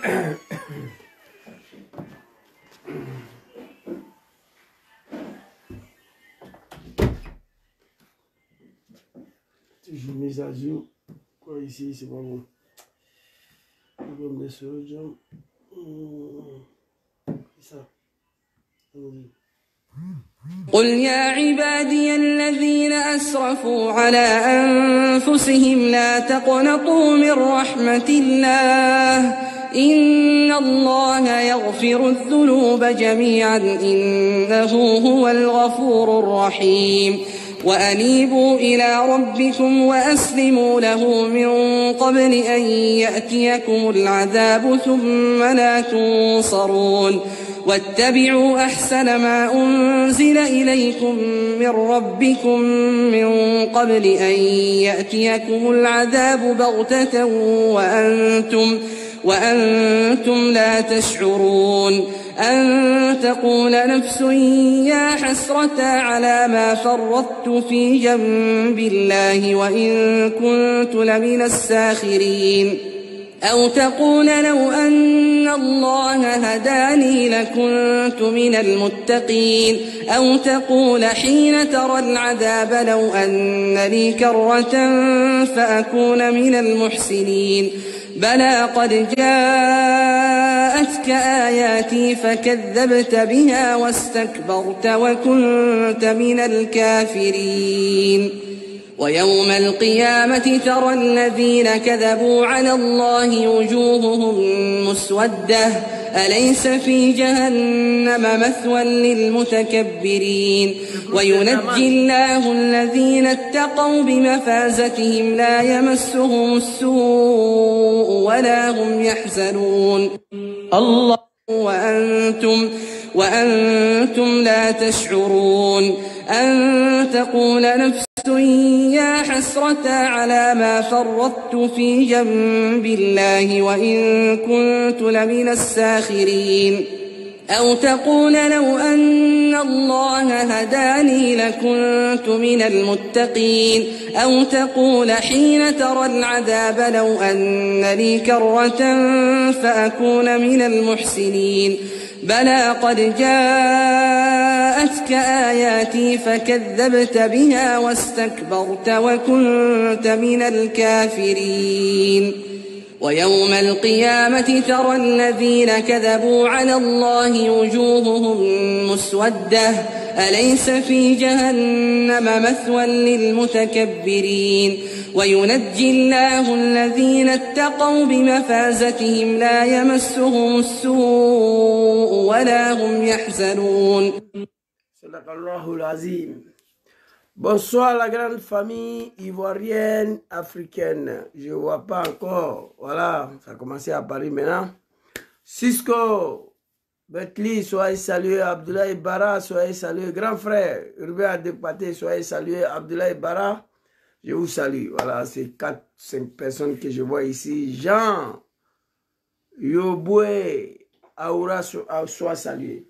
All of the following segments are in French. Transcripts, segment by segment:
Toujours mise à jour. Quoi ici, c'est pas bon. Comme des sodium. C'est ça. قل يا عبادي الذين أسرفوا على أنفسهم لا تقنطوا من رحمة الله إن الله يغفر الذنوب جميعا إنه هو الغفور الرحيم وأنيبوا إلى ربكم وأسلموا له من قبل أن يأتيكم العذاب ثم لا تنصرون واتبعوا أحسن ما أنزل إليكم من ربكم من قبل أن يأتيكم العذاب بغتة وأنتم لا تشعرون أن تقول نفس يا حسرة على ما فرطت في جنب الله وإن كنت لمن الساخرين أو تقول لو أن الله هداني لكنت من المتقين أو تقول حين ترى العذاب لو أن لي كرة فأكون من المحسنين بلى قد جاءتك آياتي فكذبت بها واستكبرت وكنت من الكافرين ويوم القيامة ترى الذين كذبوا على الله وجوههم مسودة أليس في جهنم مثوى للمتكبرين وينجي الله الذين اتقوا بمفازتهم لا يمسهم السوء ولا هم يحزنون الله وأنتم لا تشعرون أن تقول نفس يا حسرة على ما فرطت في جنب الله وإن كنت لمن الساخرين أو تقول لو أن الله هداني لكنت من المتقين أو تقول حين ترى العذاب لو أن لي كرة فأكون من المحسنين بلى قد جاءتك آياتي فكذبت بها واستكبرت وكنت من الكافرين ويوم القيامة ترى الذين كذبوا على الله وجوههم مسودة أليس في جهنم مثوى للمتكبرين وينجي الله الذين اتقوا بمفازتهم لا يمسهم السوء ولا هم يحزنون صدق الله العظيم. Bonsoir la grande famille ivoirienne, africaine. Je ne vois pas encore. Voilà, ça a commencé à Paris maintenant. Cisco, Betli, soyez salués. Abdoulaye Bara, soyez salués. Grand frère, Urbain Adekpate, soyez salués. Abdoulaye Bara, je vous salue. Voilà, c'est 4-5 personnes que je vois ici. Jean, Yoboué, Aoura, soient salués.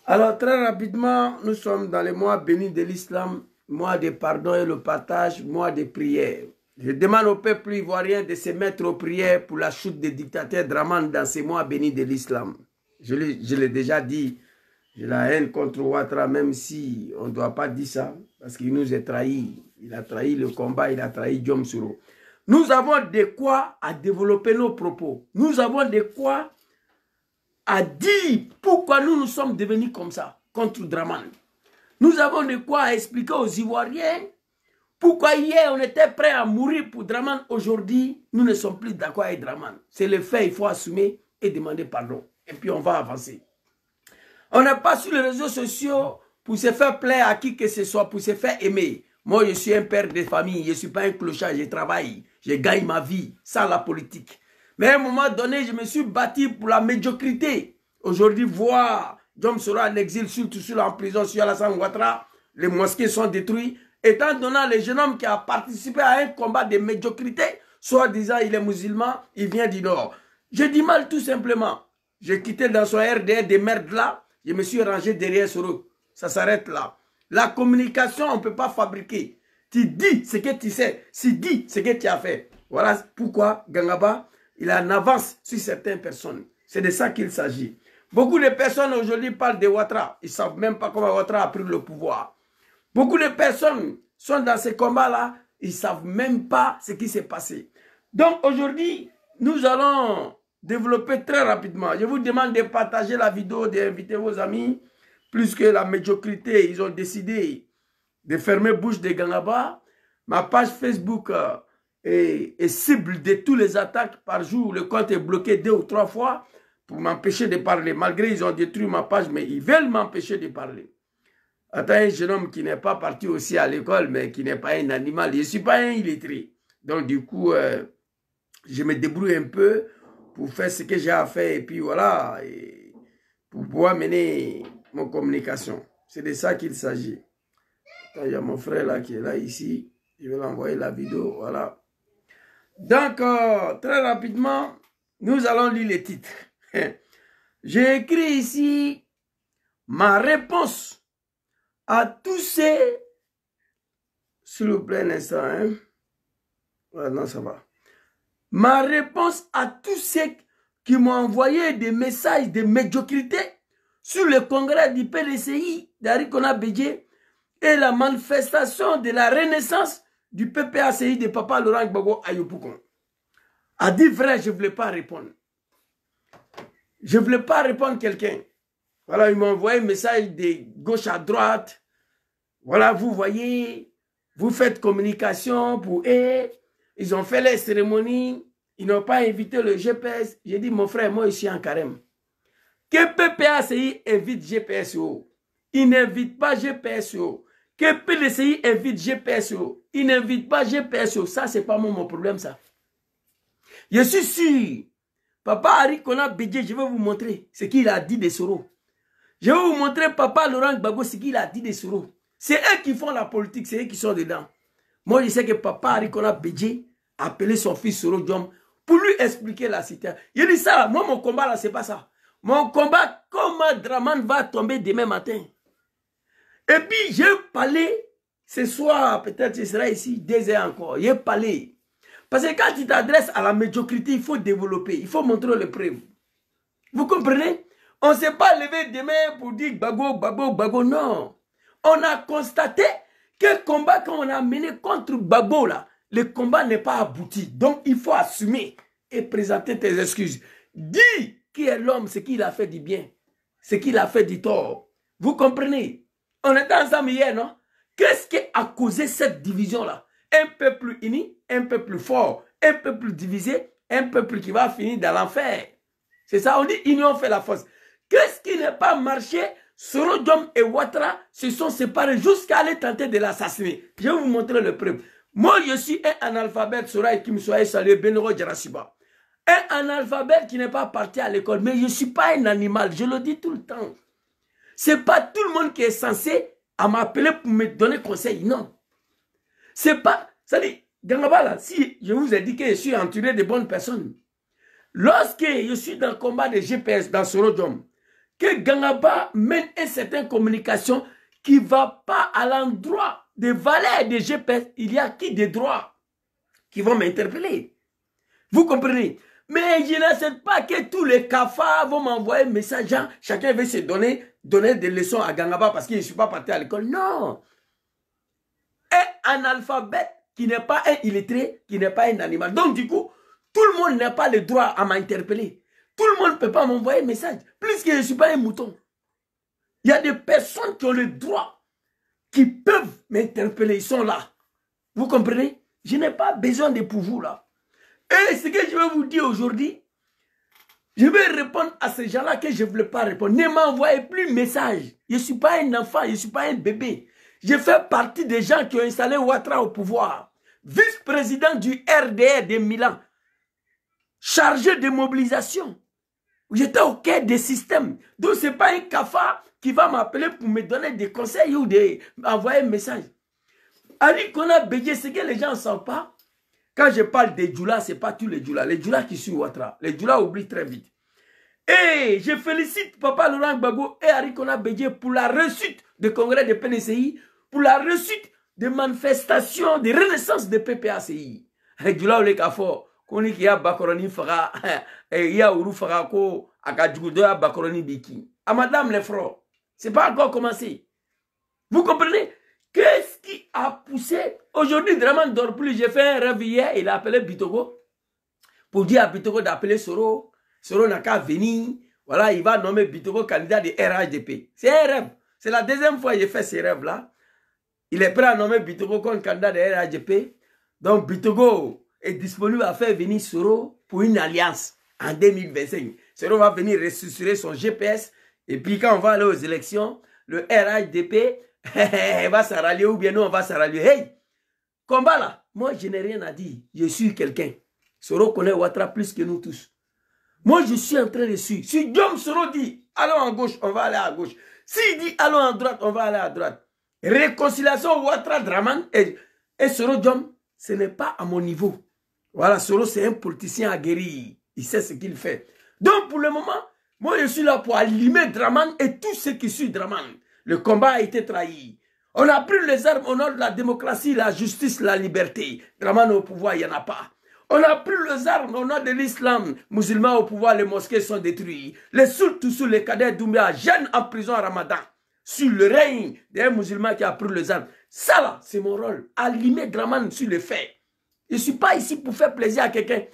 Alors, très rapidement, nous sommes dans les mois bénis de l'islam, mois de pardon et le partage, mois de prière. Je demande au peuple ivoirien de se mettre aux prières pour la chute des dictateurs Draman dans ces mois bénis de l'islam. Je l'ai déjà dit, j'ai la haine contre Ouattara, même si on ne doit pas dire ça, parce qu'il nous a trahis. Il a trahi le combat, il a trahi Diom Suro. Nous avons de quoi à développer nos propos. Nous avons de quoi à dire pourquoi nous sommes devenus comme ça contre Draman. Nous avons de quoi à expliquer aux Ivoiriens pourquoi hier on était prêt à mourir pour Draman. Aujourd'hui, nous ne sommes plus d'accord avec Draman. C'est le fait, il faut assumer et demander pardon. Et puis on va avancer. On n'est pas sur les réseaux sociaux pour se faire plaire à qui que ce soit, pour se faire aimer. Moi, je suis un père de famille, je ne suis pas un clochard, je travaille, je gagne ma vie sans la politique. Mais à un moment donné, je me suis battu pour la médiocrité. Aujourd'hui, voir Diom Suro en exil, surtout en prison sur Alassane Ouattara, les mosquées sont détruites. Étant donné le jeune homme qui a participé à un combat de médiocrité, soit disant il est musulman, il vient du Nord. J'ai dit mal tout simplement. J'ai quitté dans son RDR de merde là, je me suis rangé derrière Suro. Ça s'arrête là. La communication, on ne peut pas fabriquer. Tu dis ce que tu sais, tu dis ce que tu as fait. Voilà pourquoi, Gangaba, il est en avance sur certaines personnes. C'est de ça qu'il s'agit. Beaucoup de personnes aujourd'hui parlent de Ouattara. Ils ne savent même pas comment Ouattara a pris le pouvoir. Beaucoup de personnes sont dans ces combats-là. Ils ne savent même pas ce qui s'est passé. Donc aujourd'hui, nous allons développer très rapidement. Je vous demande de partager la vidéo, d'inviter vos amis. Plus que la médiocrité, ils ont décidé de fermer bouche de Gangaba. Ma page Facebook est cible de tous les attaques par jour. Le compte est bloqué 2 ou 3 fois pour m'empêcher de parler. Malgré ils ont détruit ma page, mais ils veulent m'empêcher de parler. Attends, un jeune homme qui n'est pas parti aussi à l'école, mais qui n'est pas un animal. Je ne suis pas un illettré. Donc du coup, je me débrouille un peu pour faire ce que j'ai à faire. Et puis voilà, et pour pouvoir mener mon communication. C'est de ça qu'il s'agit. Il y a mon frère là qui est là ici. Je vais l'envoyer la vidéo. Voilà. Donc, très rapidement, nous allons lire les titres. J'ai écrit ici ma réponse à tous ces... S'il vous plaît, un instant. Hein? Voilà, non, ça va. Ma réponse à tous ceux qui m'ont envoyé des messages de médiocrité sur le congrès du PDCI d'Arikona Bédié et la manifestation de la renaissance du PPACI de Papa Laurent Gbagbo à Yopougon. A dit vrai, je ne voulais pas répondre. Je ne voulais pas répondre à quelqu'un. Voilà, ils m'ont envoyé un message de gauche à droite. Voilà, vous voyez, vous faites communication pour eux. Ils ont fait les cérémonies. Ils n'ont pas invité le GPS. J'ai dit, mon frère, moi, je suis en carême. Que PPACI invite GPSO. Il n'invite pas GPSO. Que PDCI invite GPSO. Il n'invite pas GPSO. Ça, c'est pas mon problème, ça. Je suis sûr. Papa Arikona Bédié, je vais vous montrer ce qu'il a dit de Soro. Je vais vous montrer Papa Laurent Gbagbo ce qu'il a dit de Soro. C'est eux qui font la politique, c'est eux qui sont dedans. Moi, je sais que Papa Arikona Bédié a appelé son fils Soro Diom pour lui expliquer la situation. Il dit ça, moi, mon combat là, c'est pas ça. Mon combat, comment Draman va tomber demain matin. Et puis, j'ai parlé, ce soir, peut-être ce sera ici, 2 heures encore. J'ai parlé. Parce que quand tu t'adresses à la médiocrité, il faut développer, il faut montrer les preuves. Vous comprenez? On ne s'est pas levé demain pour dire Gbagbo, Gbagbo, Gbagbo, non. On a constaté que le combat qu'on a mené contre Gbagbo, là, le combat n'est pas abouti. Donc, il faut assumer et présenter tes excuses. Dis qui est l'homme, ce qu'il a fait du bien, ce qu'il a fait du tort. Vous comprenez? On était ensemble hier, non? Qu'est-ce qui a causé cette division-là? Un peuple uni, un peuple fort, un peuple divisé, un peuple qui va finir dans l'enfer. C'est ça, on dit union fait la force. Qu'est-ce qui n'a pas marché? Soro Diom et Ouattara se sont séparés jusqu'à aller tenter de l'assassiner. Je vais vous montrer le preuve. Moi, je suis un analphabète, Sora et qui me soit salué, Benoro Djarasiba. Un analphabète qui n'est pas parti à l'école, mais je ne suis pas un animal, je le dis tout le temps. Ce n'est pas tout le monde qui est censé à m'appeler pour me donner conseil, non. C'est pas, ça dit, Gangaba là, si je vous ai dit que je suis entouré de bonnes personnes, lorsque je suis dans le combat de GPS dans Soro Diom, que Gangaba mène une certaine communication qui ne va pas à l'endroit des valeurs de GPS, il y a qui des droits qui vont m'interpeller. Vous comprenez? Mais je n'accepte pas que tous les cafards vont m'envoyer un message, genre, chacun veut se donner des leçons à Gangaba parce qu'il ne suis pas parti à l'école. Non. Un analphabète qui n'est pas un illettré, qui n'est pas un animal. Donc du coup, tout le monde n'a pas le droit à m'interpeller. Tout le monde ne peut pas m'envoyer un message. Plus que je ne suis pas un mouton. Il y a des personnes qui ont le droit, qui peuvent m'interpeller. Ils sont là. Vous comprenez? Je n'ai pas besoin de pour vous là. Et ce que je vais vous dire aujourd'hui, je vais répondre à ces gens-là que je ne voulais pas répondre. Ne m'envoyez plus de messages. Je ne suis pas un enfant, je ne suis pas un bébé. Je fais partie des gens qui ont installé Ouattara au pouvoir. Vice-président du RDR de Milan. Chargé de mobilisation. J'étais au cœur des systèmes. Donc ce n'est pas un cafard qui va m'appeler pour me donner des conseils ou m'envoyer un message. Arikona Bédié, ce que les gens ne savent pas, quand je parle des Djoula, ce n'est pas tous les Djoula. Les Djoula qui suivent Ouattara. Les Djoula oublient très vite. Et je félicite Papa Laurent Gbagbo et Arikona Bédié pour la réussite du congrès de PDCI, pour la réussite des manifestations, des renaissances de PPACI. Les Djoula ou les Kafor, Koni ki ya bakoroni faga, ya uru faga ko akajudo ya bakoroni biki. À madame les frères, c'est pas encore commencé. Vous comprenez? Qu'est-ce qui a poussé? Aujourd'hui, Draman ne dort plus. J'ai fait un rêve hier, il a appelé Bitogo pour dire à Bitogo d'appeler Soro. Soro n'a qu'à venir. Voilà, il va nommer Bitogo candidat de RHDP. C'est un rêve. C'est la deuxième fois que j'ai fait ces rêves-là. Il est prêt à nommer Bitogo comme candidat de RHDP. Donc, Bitogo est disponible à faire venir Soro pour une alliance en 2025. Soro va venir ressusciter son GPS. Et puis, quand on va aller aux élections, le RHDP va se rallier ou bien nous, on va se rallier. Hey, combat là, moi, je n'ai rien à dire. Je suis quelqu'un. Soro connaît Ouattara plus que nous tous. Moi, je suis en train de suivre. Si Diom Soro dit, allons à gauche, on va aller à gauche. S'il dit, allons à droite, on va aller à droite. Réconciliation Ouattara Draman et Soro Diom, ce n'est pas à mon niveau. Voilà, Soro, c'est un politicien aguerri. Il sait ce qu'il fait. Donc, pour le moment, moi, je suis là pour allumer Draman et tout ce qui suit Draman. Le combat a été trahi. On a pris les armes au nom de la démocratie, la justice, la liberté. Draman au pouvoir, il n'y en a pas. On a pris les armes au nom de l'islam. Musulmans au pouvoir, les mosquées sont détruites. Les sultans sous les cadets Doumbia, jeunes en prison à Ramadan. Sur le règne d'un musulman qui a pris les armes. Ça là, c'est mon rôle. Allumer Draman sur les faits. Je ne suis pas ici pour faire plaisir à quelqu'un.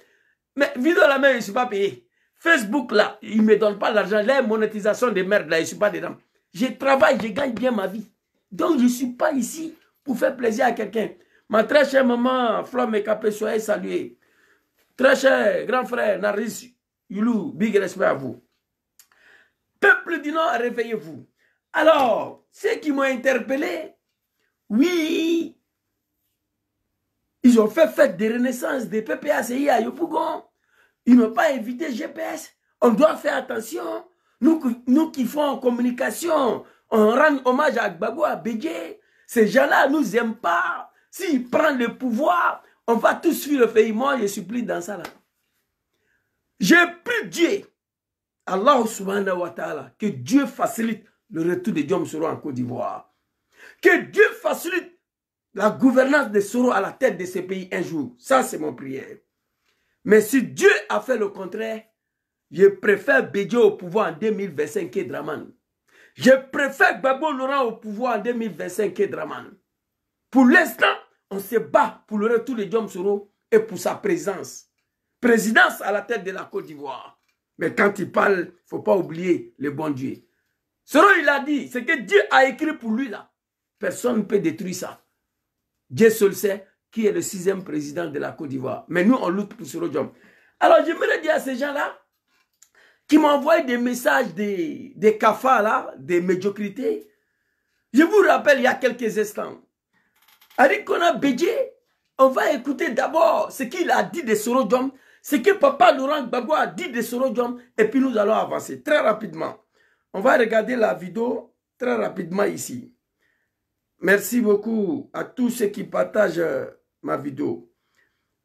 Mais vidéo la main, je ne suis pas payé. Facebook là, il ne me donne pas l'argent. La monétisation de merde là, je ne suis pas dedans. Je travaille, je gagne bien ma vie. Donc je ne suis pas ici pour faire plaisir à quelqu'un. Ma très chère maman, Flore Mekapé, soyez saluée. Très cher grand frère Naris Yulou, big respect à vous. Peuple du Nord, réveillez-vous. Alors, ceux qui m'ont interpellé, oui, ils ont fait fête de renaissance des PPACI à Yopougon. Ils n'ont pas invité GPS. On doit faire attention. Nous qui font communication, on rend hommage à Gbagbo, à Bédié. Ces gens-là ne nous aiment pas. S'ils prennent le pouvoir, on va tous suivre le pays. Moi, je supplie dans ça là. J'ai pris Dieu, Allah subhanahu wa ta'ala, que Dieu facilite le retour de Diom Soro en Côte d'Ivoire. Que Dieu facilite la gouvernance de Soro à la tête de ce pays un jour. Ça, c'est mon prière. Mais si Dieu a fait le contraire, je préfère Bédié au pouvoir en 2025 que Draman. Je préfère Gbagbo Laurent au pouvoir en 2025 que Draman. Pour l'instant, on se bat pour le retour de Diom Soro et pour sa présence. Présidence à la tête de la Côte d'Ivoire. Mais quand il parle, il ne faut pas oublier le bon Dieu. Soro, il a dit, ce que Dieu a écrit pour lui là. Personne ne peut détruire ça. Dieu seul sait qui est le 6e président de la Côte d'Ivoire. Mais nous, on lutte pour Soro Diom. Alors, j'aimerais dire à ces gens-là, qui m'envoient des messages des cafards là, des médiocrités. Je vous rappelle, il y a quelques instants, Arikona Bédié, on va écouter d'abord ce qu'il a dit de Soro Diom, ce que Papa Laurent Gbagbo a dit de Soro Diom, et puis nous allons avancer très rapidement. On va regarder la vidéo très rapidement ici. Merci beaucoup à tous ceux qui partagent ma vidéo.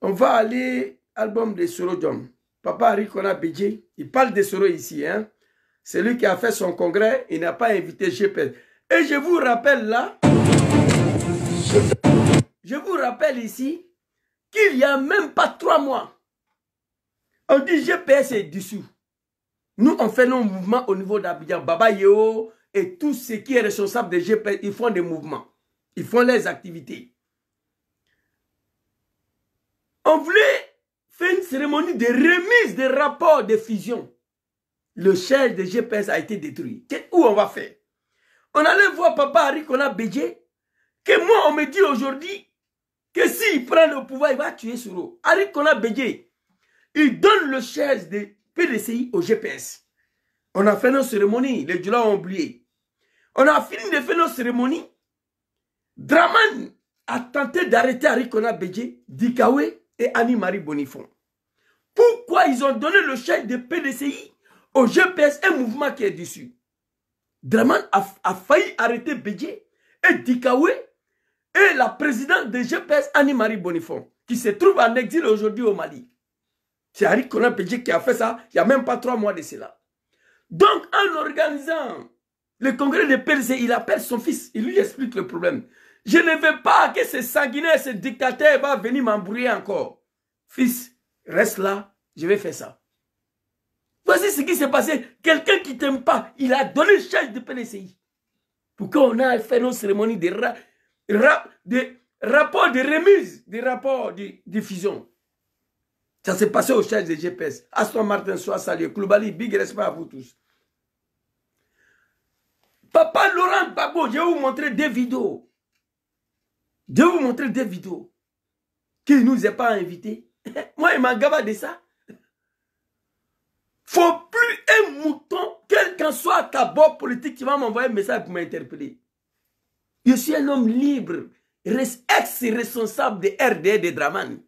On va aller album de Soro Diom. Papa Arikona Bédié, il parle de Soro ici. Hein? C'est lui qui a fait son congrès, il n'a pas invité GPS. Et je vous rappelle là, je vous rappelle ici, qu'il n'y a même pas 3 mois, on dit GPS est dissous. Nous, on fait nos mouvements au niveau d'Abidjan. Baba Yeo et tout ce qui est responsable de GPS, ils font des mouvements. Ils font les activités. On voulait faire une cérémonie de remise des rapports de fusion. Le siège de GPS a été détruit. Où on va faire? On allait voir Papa Arikona Bédié, que moi, on me dit aujourd'hui que s'il prend le pouvoir, il va tuer Soro. Arikona Bédié, il donne le siège de PDCI au GPS. On a fait nos cérémonies, les Djoula ont oublié. On a fini de faire nos cérémonies. Draman a tenté d'arrêter Arikona Bédié, Dikawe et Annie-Marie Bonifon. Pourquoi ils ont donné le siège de PDCI au GPS, un mouvement qui est dessus? Draman a failli arrêter Bédié et Dikawe et la présidente de GPS, Annie-Marie Bonifon, qui se trouve en exil aujourd'hui au Mali. C'est Arikona Bédié qui a fait ça, il n'y a même pas 3 mois de cela. Donc, en organisant le congrès de PDCI, il appelle son fils, il lui explique le problème. Je ne veux pas que ce sanguinaire, ce dictateur va venir m'embrouiller encore. Fils, reste là, je vais faire ça. Voici ce qui s'est passé. Quelqu'un qui ne t'aime pas, il a donné le charge de PDCI. Pour qu'on ait fait nos cérémonies de rapports de remise, des rapports de diffusion. Ça s'est passé au charge de GPS. Aston Martin soit salué. Koulibaly, big respect à vous tous. Papa Laurent Gbagbo, je vais vous montrer des vidéos. Je vais vous montrer des vidéos. Qui ne nous est pas invité. Moi, il m'a gaba de ça. Faut plus un mouton, quel qu'en soit ta bord politique, qui va m'envoyer un message pour m'interpeller. Je suis un homme libre, ex-responsable de RDR de Draman.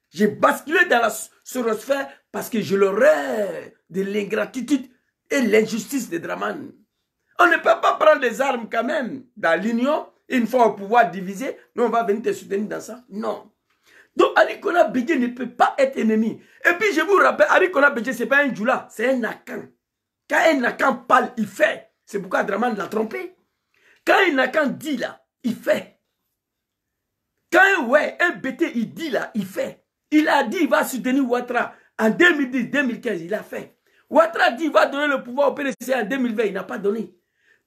J'ai basculé dans la sorosphère parce que je l'aurais de l'ingratitude et l'injustice de Draman. On ne peut pas prendre des armes quand même dans l'union, une fois au pouvoir divisé, nous on va venir te soutenir dans ça. Non. Donc Arikona Bédié ne peut pas être ennemi. Et puis je vous rappelle, Arikona Bédié ce n'est pas un djoula, c'est un Nakan. Quand un Nakan parle, il fait. C'est pourquoi Draman l'a trompé. Quand un Nakan dit là, il fait. Quand un BT il dit là, il fait. Il a dit il va soutenir Ouattara en 2010-2015, il a fait. Ouattara dit il va donner le pouvoir au PDC en 2020, il n'a pas donné.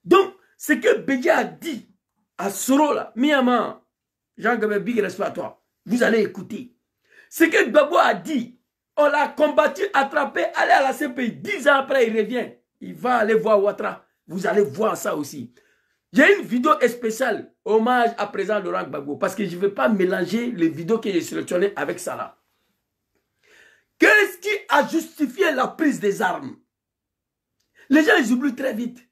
Donc, ce que Bédié a dit à Soro là, Miyama, Jean-Gabé, big respect à toi. Vous allez écouter. Ce que Gbagbo a dit, on l'a combattu, attrapé, allé à la CPI. 10 ans après, il revient. Il va aller voir Ouattara. Vous allez voir ça aussi. J'ai une vidéo spéciale, hommage à présent Laurent Gbagbo, parce que je ne vais pas mélanger les vidéos que j'ai sélectionnées avec ça là. Qu'est-ce qui a justifié la prise des armes? Les gens, ils oublient très vite.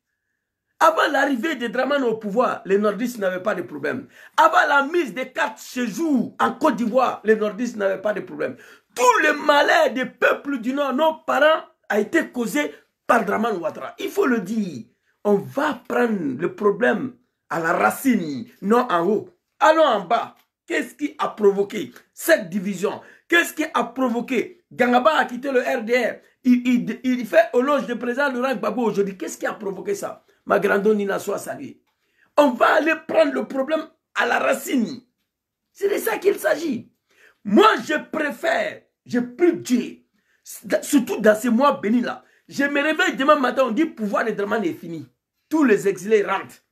Avant l'arrivée de Draman au pouvoir, les nordistes n'avaient pas de problème. Avant la mise des 4 séjours en Côte d'Ivoire, les nordistes n'avaient pas de problème. Tout le malheur des peuples du Nord, nos parents, a été causé par Draman Ouattara. Il faut le dire. On va prendre le problème à la racine, non en haut. Allons en bas. Qu'est-ce qui a provoqué cette division? Qu'est-ce qui a provoqué? Gangaba a quitté le RDR. Il fait éloge de président Laurent Gbagbo aujourd'hui. Qu'est-ce qui a provoqué ça? Ma grande Nina soit saluée. On va aller prendre le problème à la racine. C'est de ça qu'il s'agit. Moi, je préfère, je prie Dieu, surtout dans ces mois bénis là. Je me réveille demain matin, on dit pouvoir de Draman est fini. Tous les exilés rentrent.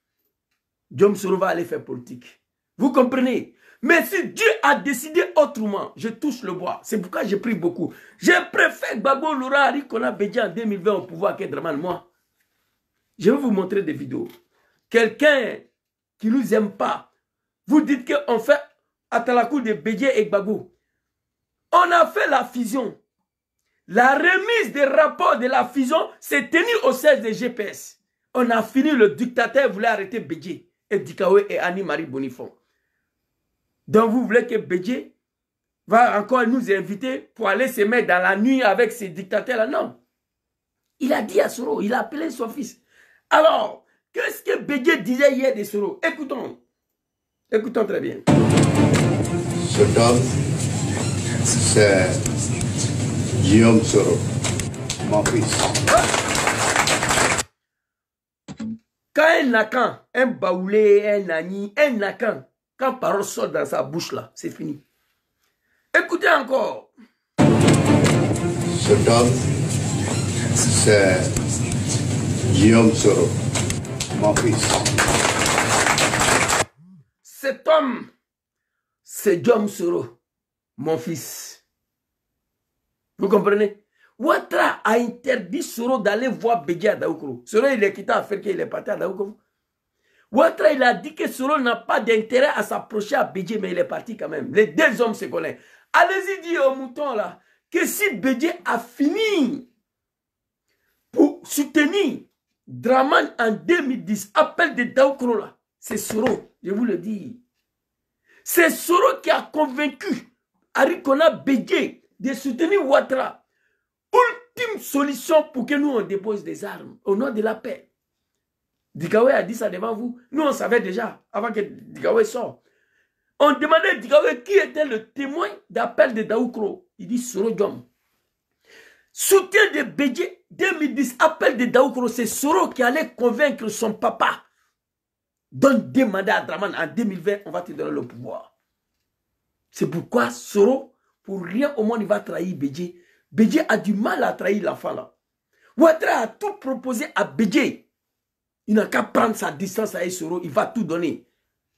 Diom Soro va aller faire politique. Vous comprenez? Mais si Dieu a décidé autrement, je touche le bois. C'est pourquoi je prie beaucoup. Je préfère Gbagbo Laurent Arikona Bédié en 2020 au pouvoir que Draman, moi. Je vais vous montrer des vidéos. Quelqu'un qui ne nous aime pas, vous dites qu'on fait Atalakou de Bédié et Gbagbo. On a fait la fusion. La remise des rapports de la fusion s'est tenue au siège de GPS. On a fini, le dictateur voulait arrêter Bédié et Dikawe et Annie-Marie Bonifon. Donc vous voulez que Bédié va encore nous inviter pour aller se mettre dans la nuit avec ces dictateurs-là? Non. Il a dit à Soro, il a appelé son fils. Alors, qu'est-ce que Bédié disait hier de Soro? Écoutons. Écoutons très bien. Cet homme, c'est Guillaume Soro, mon fils. Quand un Nakan, un Baoulé, un Nani, un Nakan, quand parole sort dans sa bouche là, c'est fini. Écoutez encore. Cet homme, c'est Guillaume Soro, mon fils. Cet homme, c'est Guillaume Soro, mon fils. Vous comprenez? Ouattara a interdit Soro d'aller voir Bédié à Daoukro. Soro, il est quitté à faire qu'il est parti à Daoukro. Ouattara, il a dit que Soro n'a pas d'intérêt à s'approcher à Bédié, mais il est parti quand même. Les deux hommes se connaissent. Allez-y dire au mouton là, que si Bédié a fini pour soutenir Draman en 2010, appel de Daoukro là, c'est Soro, je vous le dis. C'est Soro qui a convaincu Arikona Bédié de soutenir Ouattara. Ultime solution pour que nous on dépose des armes au nom de la paix. Dikawe a dit ça devant vous. Nous on savait déjà avant que Dikawe sorte. On demandait à Dikawe qui était le témoin d'appel de Daoukro. Il dit Soro Diom. Soutien de Bédié 2010, appel de Daoukro, c'est Soro qui allait convaincre son papa. Donne des mandats à Draman en 2020, on va te donner le pouvoir. C'est pourquoi Soro pour rien au monde, il va trahir Bédié. Bédié a du mal à trahir l'enfant là. Ouattara a tout proposé à Bédié. Il n'a qu'à prendre sa distance à Soro, il va tout donner.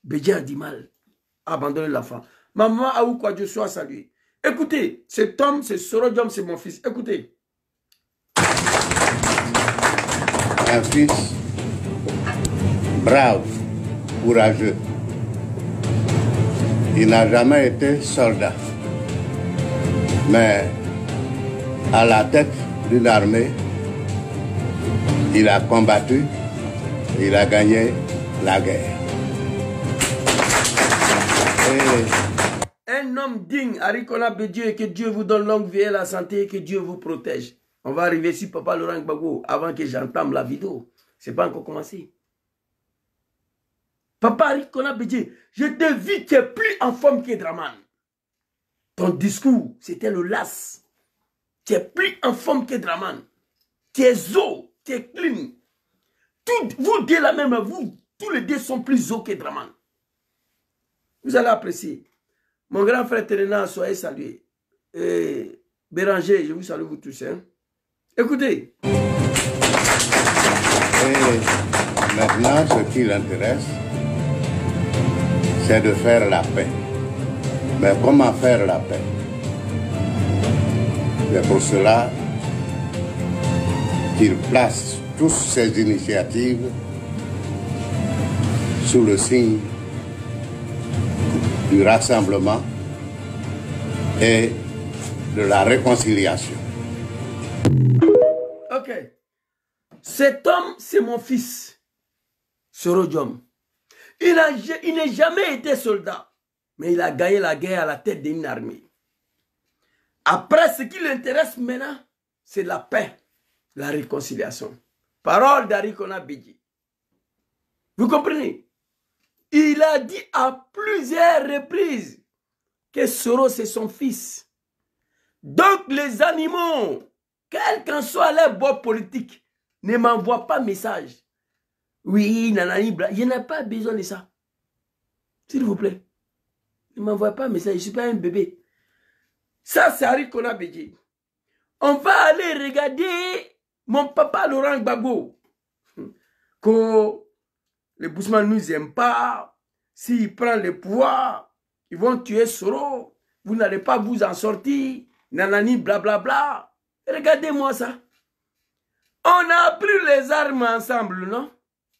Bédié a du mal à abandonner l'enfant. Maman Aou Kouadjo soit salué. Écoutez, cet homme, c'est Soro Diom, c'est mon fils. Écoutez. Un fils brave, courageux. Il n'a jamais été soldat. Mais à la tête d'une armée, il a combattu, il a gagné la guerre. Un homme digne, Arikona Bédieu, et que Dieu vous donne longue vie et la santé, et que Dieu vous protège. On va arriver sur Papa Laurent Gbagbo avant que j'entame la vidéo. Ce n'est pas encore commencé. Papa Arikona Bédieu, je te vis, tu es plus en forme que Draman. Ton discours, c'était le las. Tu es plus en forme que Draman. Tu es zo, tu es clean. Vous deux la même, vous, tous les deux sont plus zo que Draman. Vous allez apprécier. Mon grand frère Téléna, soyez salué. Et Béranger, je vous salue vous tous. Hein. Écoutez. Et maintenant, ce qui l'intéresse, c'est de faire la paix. Mais comment faire la paix? C'est pour cela qu'il place toutes ces initiatives sous le signe du rassemblement et de la réconciliation. Ok. Cet homme, c'est mon fils, Soro Diom. Il n'a jamais été soldat, mais il a gagné la guerre à la tête d'une armée. Après, ce qui l'intéresse maintenant, c'est la paix, la réconciliation. Parole d'Arikona Bédié. Vous comprenez? Il a dit à plusieurs reprises que Soro, c'est son fils. Donc, les animaux, quel qu'en soit leur bord politique, ne m'envoient pas message. Oui, nanani, bla. Il n'y a pas besoin de ça. S'il vous plaît. Ne m'envoie pas message. Je ne suis pas un bébé. Ça, c'est Arikona Bédié. On va aller regarder mon papa Laurent Gbagbo. Que les Bousman ne nous aiment pas. S'il prend le pouvoir, ils vont tuer Soro. Vous n'allez pas vous en sortir. Nanani, blablabla. Regardez-moi ça. On a pris les armes ensemble, non?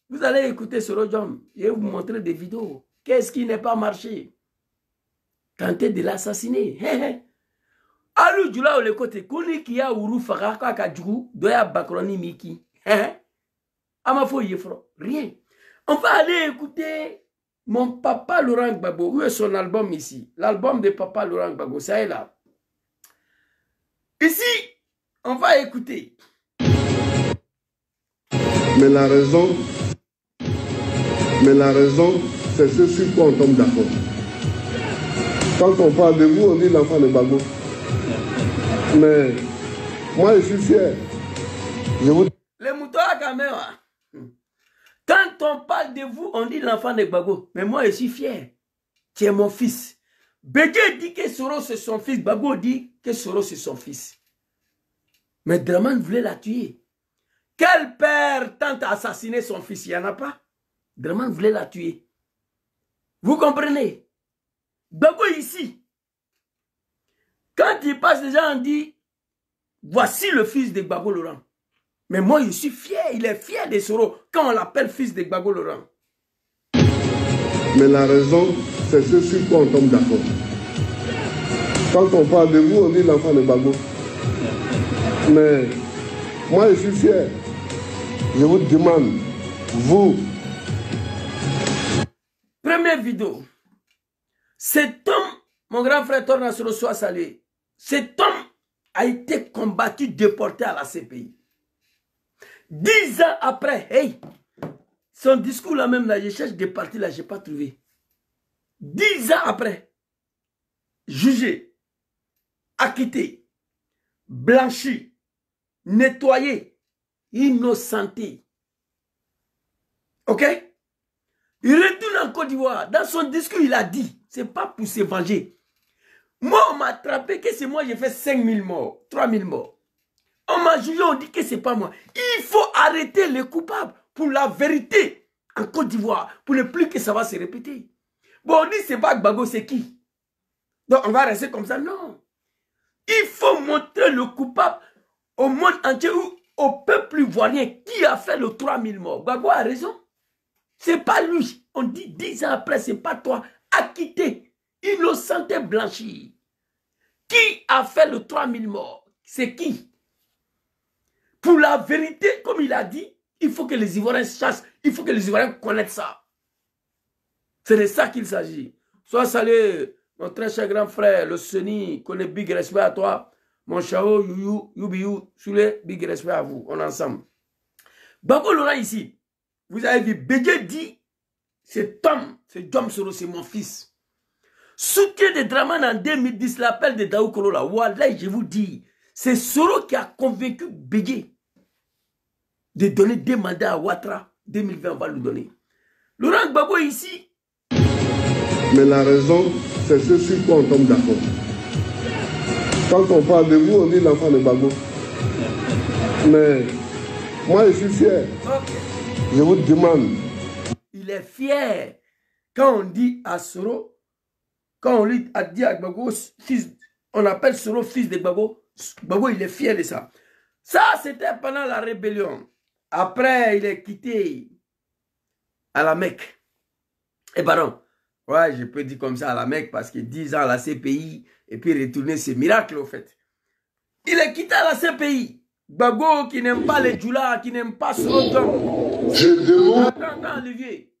Vous allez écouter Soro Diom. Je vais vous montrer des vidéos. Qu'est-ce qui n'est pas marché? Tenter de l'assassiner. Alou Djula ou le côté. Kuni kia uru faka kaka djou. Doya bakroni miki. Amafo yefro. Rien. On va aller écouter mon papa Laurent Gbagbo. Où est son album ici? L'album de papa Laurent Gbagbo. Ça est là. Ici, on va écouter. Mais la raison, c'est ce sur quoi on tombe d'accord. Quand on parle de vous, on dit l'enfant de Gbagbo. Mais moi, je suis fier. Je vous... Les moutons à caméra. Quand on parle de vous, on dit l'enfant de Gbagbo. Mais moi, je suis fier. Tu es mon fils. Bédié dit que Soro, c'est son fils. Gbagbo dit que Soro, c'est son fils. Mais Draman voulait la tuer. Quel père tente à assassiner son fils? Il n'y en a pas. Draman voulait la tuer. Vous comprenez? Gbagbo ici. Quand il passe, les gens disent, voici le fils de Gbagbo Laurent. Mais moi, je suis fier. Il est fier de Soro quand on l'appelle fils de Gbagbo Laurent. Mais la raison, c'est ce sur quoi on tombe d'accord. Quand on parle de vous, on dit l'enfant de Gbagbo. Mais moi, je suis fier. Je vous demande, vous. Première vidéo. Cet homme, mon grand frère Torna Soro soit salué. Cet homme a été combattu, déporté à la CPI. 10 ans après, hey, son discours là même, là, je cherche des parties là, je n'ai pas trouvé. 10 ans après, jugé, acquitté, blanchi, nettoyé, innocenté. Ok? Il retourne en Côte d'Ivoire. Dans son discours, il a dit, c'est pas pour se venger. Moi, on m'a attrapé que c'est moi, j'ai fait 5000 morts, 3000 morts. On m'a jugé, on dit que c'est pas moi. Il faut arrêter les coupables pour la vérité en Côte d'Ivoire, pour ne plus que ça va se répéter. Bon, on dit c'est pas Gbagbo, c'est qui? Donc on va rester comme ça? Non. Il faut montrer le coupable au monde entier ou au peuple ivoirien qui a fait le 3000 morts. Gbagbo a raison. C'est pas lui. On dit 10 ans après, c'est pas toi. Acquitté, innocenté, blanchi. Qui a fait le 3000 morts? C'est qui? Pour la vérité, comme il a dit, il faut que les Ivoiriens chassent. Il faut que les Ivoiriens connaissent ça. C'est de ça qu'il s'agit. Sois salué, mon très cher grand frère, le Seni, connaît big respect à toi. Mon Chao, Youyou, Youbiou, Soulé, big respect à vous. On est ensemble. Gbagbo Laurent ici, vous avez vu, Bédié dit, c'est Tom, c'est Djom Soro, c'est mon fils. Soutien de Dramane en 2010, l'appel de Daou Kolola. Wallah, je vous dis, c'est Soro qui a convaincu Bédié de donner des mandats à Ouattara. 2020, on va lui donner. Laurent Gbagbo ici. Mais la raison, c'est ce sur quoi on tombe d'accord. Quand on parle de vous, on dit l'enfant de Gbagbo. Mais moi, je suis fier. Okay. Je vous demande. Il est fier. Quand on dit à Soro, quand on lui a dit à Gbagbo, fils, on appelle Soro fils de Gbagbo, Gbagbo, il est fier de ça. Ça, c'était pendant la rébellion. Après, il est quitté à la Mecque. Et pardon, ouais, je peux dire comme ça à la Mecque parce que 10 ans à la CPI et puis retourner, c'est miracle au fait. Il est quitté à la CPI. Gbagbo qui n'aime pas les Djoula, qui n'aime pas Soro. Je demande. Attends, Olivier.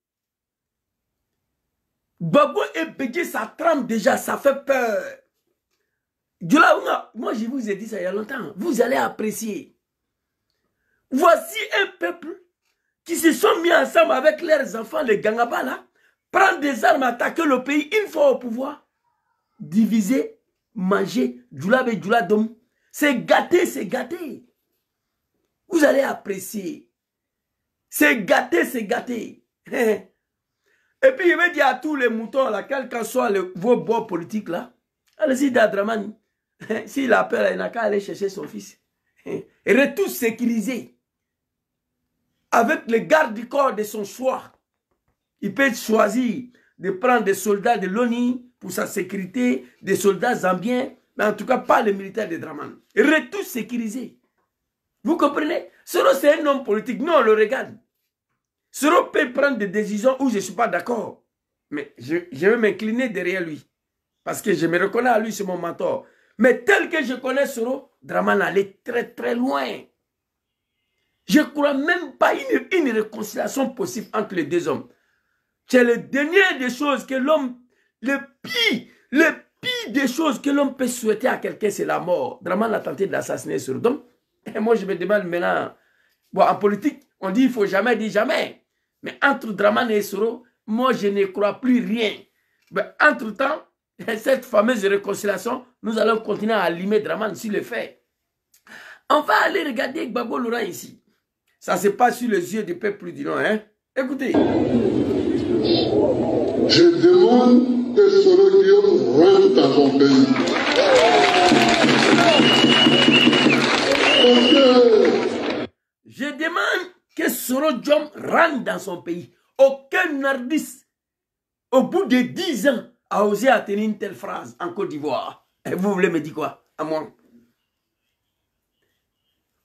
Gbagbo et Bédié, ça tremble déjà, ça fait peur. Djoula, moi je vous ai dit ça il y a longtemps. Vous allez apprécier. Voici un peuple qui se sont mis ensemble avec leurs enfants, les Gangaba là, prendre des armes, attaquer le pays une fois au pouvoir, diviser, manger, Djoula et Djoula Dom. C'est gâté, c'est gâté. Vous allez apprécier. C'est gâté, c'est gâté. Et puis je vais dire à tous les moutons là, quel qu'en soit vos bords politiques là, allez-y d'Adramani. S'il a peur, il n'a qu'à aller chercher son fils. Et retour sécurisé. Avec le garde du corps de son choix. Il peut choisir de prendre des soldats de l'ONU pour sa sécurité, des soldats zambiens, mais en tout cas pas les militaires de Dramane. Retour sécurisé. Vous comprenez? Soro c'est un homme politique. Nous on le regarde. Soro peut prendre des décisions où je ne suis pas d'accord. Mais je vais m'incliner derrière lui. Parce que je me reconnais à lui, c'est mon mentor. Mais tel que je connais Soro, Dramane allait très très loin. Je ne crois même pas une réconciliation possible entre les deux hommes. C'est le dernier des choses que l'homme, le pire des choses que l'homme peut souhaiter à quelqu'un, c'est la mort. Dramane a tenté d'assassiner Soro. Donc, et moi je me demande maintenant, bon, en politique, on dit il ne faut jamais dire jamais. Mais entre Dramane et Soro, moi je ne crois plus rien. Mais entre-temps, cette fameuse réconciliation, nous allons continuer à allumer Dramane sur le fait. On va aller regarder Gbagbo Laurent ici. Ça se passe sur les yeux du peuple du Nord. Hein? Écoutez. Je demande que Soro Diop rentre dans son pays. Je demande que Soro Diop rentre dans son pays. Aucun nardiste, au bout de 10 ans, a osé atteindre une telle phrase en Côte d'Ivoire. Et vous voulez me dire quoi? À moi.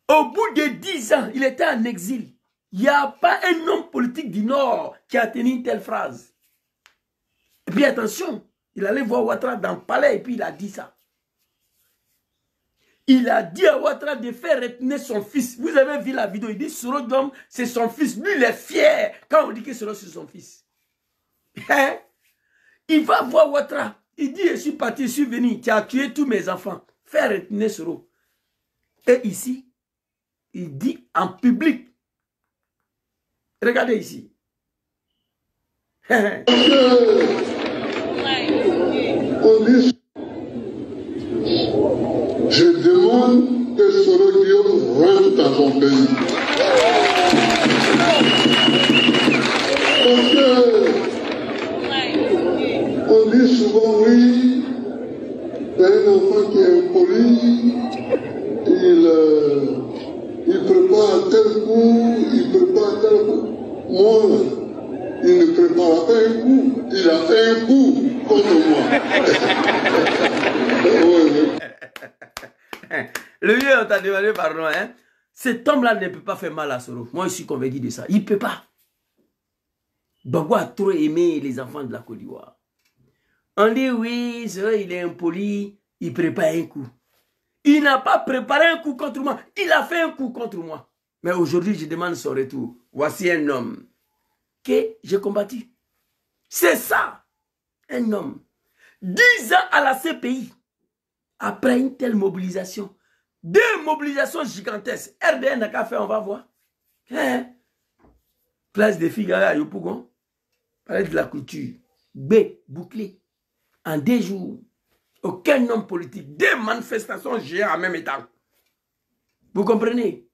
Au bout de 10 ans, il était en exil. Il n'y a pas un homme politique du Nord qui a tenu une telle phrase. Et puis attention, il allait voir Ouattara dans le palais et puis il a dit ça. Il a dit à Ouattara de faire retenir son fils. Vous avez vu la vidéo, il dit Soro Diom, c'est son fils. Lui, il est fier quand on dit que Soro, c'est son fils. Hein? Il va voir Ouattara. Il dit, je suis parti, je suis venu, tu as tué tous mes enfants. Faire retenir Soro. Et ici, il dit en public. Regardez ici. Je demande que Soro Diop rentre dans son pays. Parce que on dit souvent oui, T'as un enfant qui est impoli, il prépare tel coup, il prépare tel coup. Moi, il ne prépare pas un coup, il a fait un coup contre moi. Le vieux, on t'a demandé pardon, hein. Cet homme-là ne peut pas faire mal à Soro. Moi, je suis convaincu de ça. Il ne peut pas. Bagbo a trop aimé les enfants de la Côte d'Ivoire. On dit oui, c'est vrai, il est impoli, il prépare un coup. Il n'a pas préparé un coup contre moi. Il a fait un coup contre moi. Mais aujourd'hui, je demande son retour. Voici un homme que j'ai combattu. C'est ça, un homme. 10 ans à la CPI. Après une telle mobilisation. 2 mobilisations gigantesques. RDN n'a qu'à faire, on va voir. Hein? Place des filles à Yopougon. Palais de la culture. B, bouclé. En 2 jours. Aucun homme politique. 2 manifestations géantes en même temps. Vous comprenez?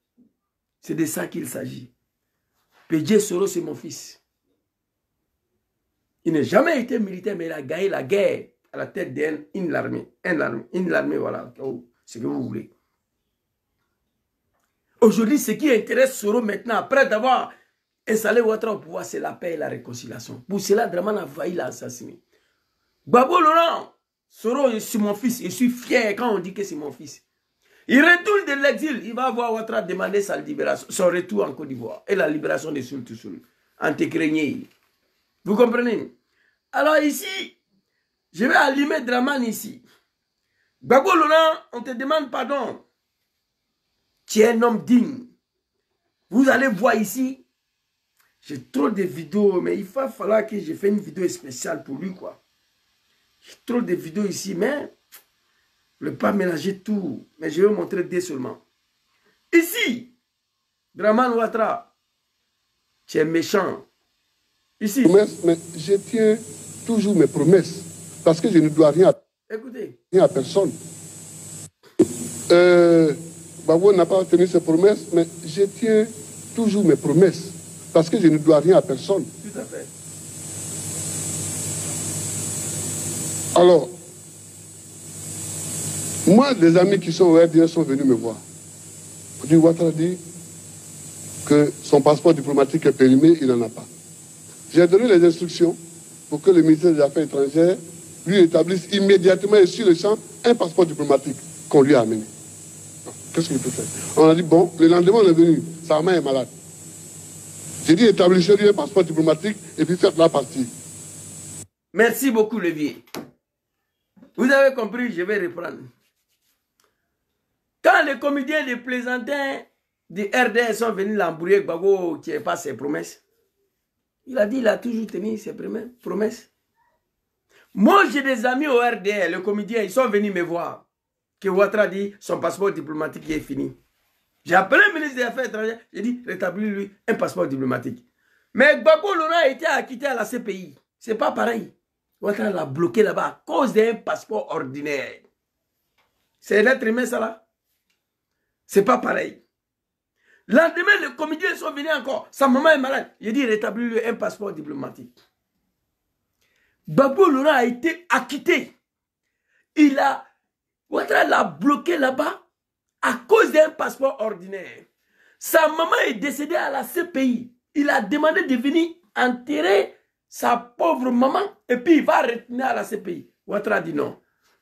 C'est de ça qu'il s'agit. Pédié Soro, c'est mon fils. Il n'a jamais été militaire, mais il a gagné la guerre à la tête d'une armée. Une armée, voilà. Oh, ce que vous voulez. Aujourd'hui, ce qui intéresse Soro maintenant, après d'avoir installé Ouattara au pouvoir, c'est la paix et la réconciliation. Pour cela, Dramane a failli l'assassiner. Gbagbo Laurent, Soro, je suis mon fils. Je suis fier quand on dit que c'est mon fils. Il retourne de l'exil. Il va voir Ouattara demander sa libération, son retour en Côte d'Ivoire et la libération de Soul Toussoul. Antécrégné. Vous comprenez? Alors ici, je vais allumer Dramane ici. Gbagbo Laurent, on te demande pardon. Tu es un homme digne. Vous allez voir ici. J'ai trop de vidéos, mais il va falloir que je fasse une vidéo spéciale pour lui, quoi. J'ai trop de vidéos ici, mais je ne vais pas mélanger tout. Mais je vais vous montrer 2 seulement. Ici, Dramane Ouattara, tu es méchant. Ici. Mais je tiens toujours mes promesses. Parce que je ne dois rien à personne. Gbagbo n'a pas tenu ses promesses, mais je tiens toujours mes promesses. Parce que je ne dois rien à personne. Tout à fait. Alors, moi, des amis qui sont au RDS sont venus me voir. Ouattara dit que son passeport diplomatique est périmé, il n'en a pas. J'ai donné les instructions pour que le ministère des Affaires étrangères lui établisse immédiatement et sur le champ un passeport diplomatique qu'on lui a amené. Qu'est-ce qu'il peut faire? On a dit, bon, le lendemain, on est venu, sa main est malade. J'ai dit, établissez-lui un passeport diplomatique et puis faites-la partie. Merci beaucoup, Levier. Vous avez compris, je vais reprendre. Quand les comédiens de plaisantins du RDS sont venus l'embrouiller, Gbagbo ne tient pas ses promesses. Il a dit, il a toujours tenu ses promesses. Moi, j'ai des amis au RDS, les comédiens, ils sont venus me voir. Que Ouattara dit, son passeport diplomatique est fini. J'ai appelé le ministre des Affaires étrangères, j'ai dit, rétablis-lui un passeport diplomatique. Mais Gbagbo Laurent a été acquitté à la CPI. C'est pas pareil. Ouattara l'a bloqué là-bas à cause d'un passeport ordinaire. C'est l'être humain, ça là. C'est pas pareil. Lendemain, les comédiens sont venus encore. Sa maman est malade. J'ai dit, rétablis-lui un passeport diplomatique. Gbagbo Laurent a été acquitté. Ouattara l'a bloqué là-bas à cause d'un passeport ordinaire. Sa maman est décédée à la CPI. Il a demandé de venir enterrer sa pauvre maman et puis il va retourner à la CPI. Ouattara dit non.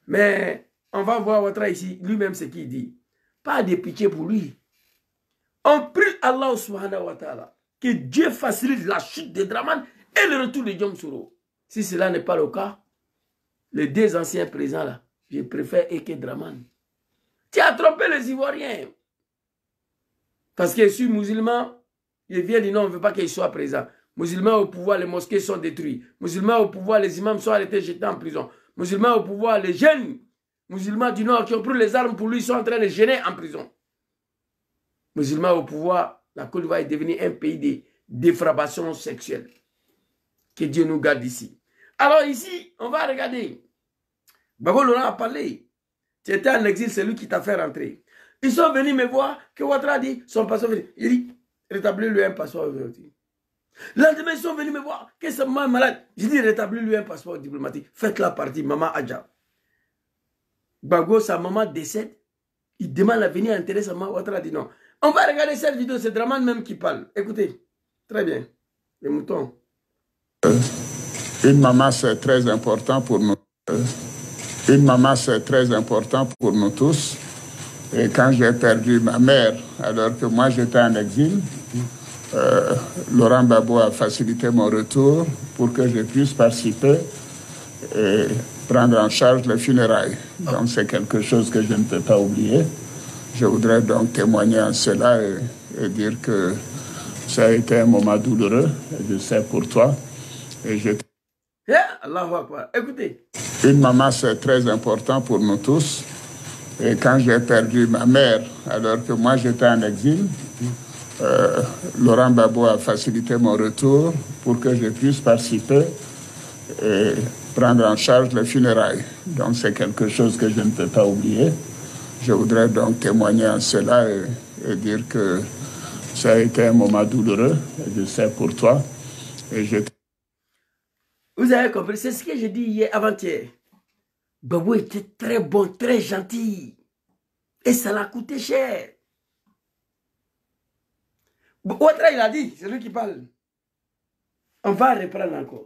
Mais on va voir Ouattara ici, lui-même ce qu'il dit. Pas de pitié pour lui. On prie Allah subhanahu wa ta'ala que Dieu facilite la chute de Dramane et le retour de Diom Soro. Si cela n'est pas le cas, les 2 anciens présents là, je préfère Eke Dramane. Tu as trompé les Ivoiriens. Parce que je suis musulman, il vient dire non, on ne veut pas qu'il soit présent. Musulmans au pouvoir, les mosquées sont détruites. Musulmans au pouvoir, les imams sont arrêtés, jetés en prison. Musulmans au pouvoir, les jeunes musulmans du Nord qui ont pris les armes pour lui sont en train de gêner en prison. Musulmans au pouvoir, la Côte d'Ivoire est devenue un pays de défrapation sexuelle. Que Dieu nous garde ici. Alors ici, on va regarder. Gbagbo Laurent a parlé. Tu étais en exil, c'est lui qui t'a fait rentrer. Ils sont venus me voir que Ouattara dit son passeport. Il dit, rétablis-lui un passeport aujourd'hui. Lendemain, ils sont venus me voir que sa maman est malade. J'ai dit, rétablis-lui un passeport diplomatique. Faites la partie, Maman Adja. Gbagbo, sa maman décède. Il demande à venir enterrer sa maman. Ouattara dit non. On va regarder cette vidéo. C'est Dramane même qui parle. Écoutez. Très bien. Les moutons. Une maman, c'est très important pour nous. Une maman, c'est très important pour nous tous. Et quand j'ai perdu ma mère, alors que moi j'étais en exil, Laurent Gbagbo a facilité mon retour pour que je puisse participer et prendre en charge les funérailles. Donc c'est quelque chose que je ne peux pas oublier. Je voudrais donc témoigner en cela et dire que ça a été un moment douloureux, je sais pour toi. Et je... Allahu Akbar. Écoutez. Une maman, c'est très important pour nous tous. Et quand j'ai perdu ma mère, alors que moi j'étais en exil, Laurent Gbagbo a facilité mon retour pour que je puisse participer et prendre en charge les funérailles. Donc c'est quelque chose que je ne peux pas oublier. Je voudrais donc témoigner en cela et dire que ça a été un moment douloureux, je sais pour toi. Et je... Vous avez compris, c'est ce que j'ai dit hier, avant-hier. Gbagbo était très bon, très gentil. Et ça l'a coûté cher. Ouattara, il a dit, c'est lui qui parle. On va reprendre encore.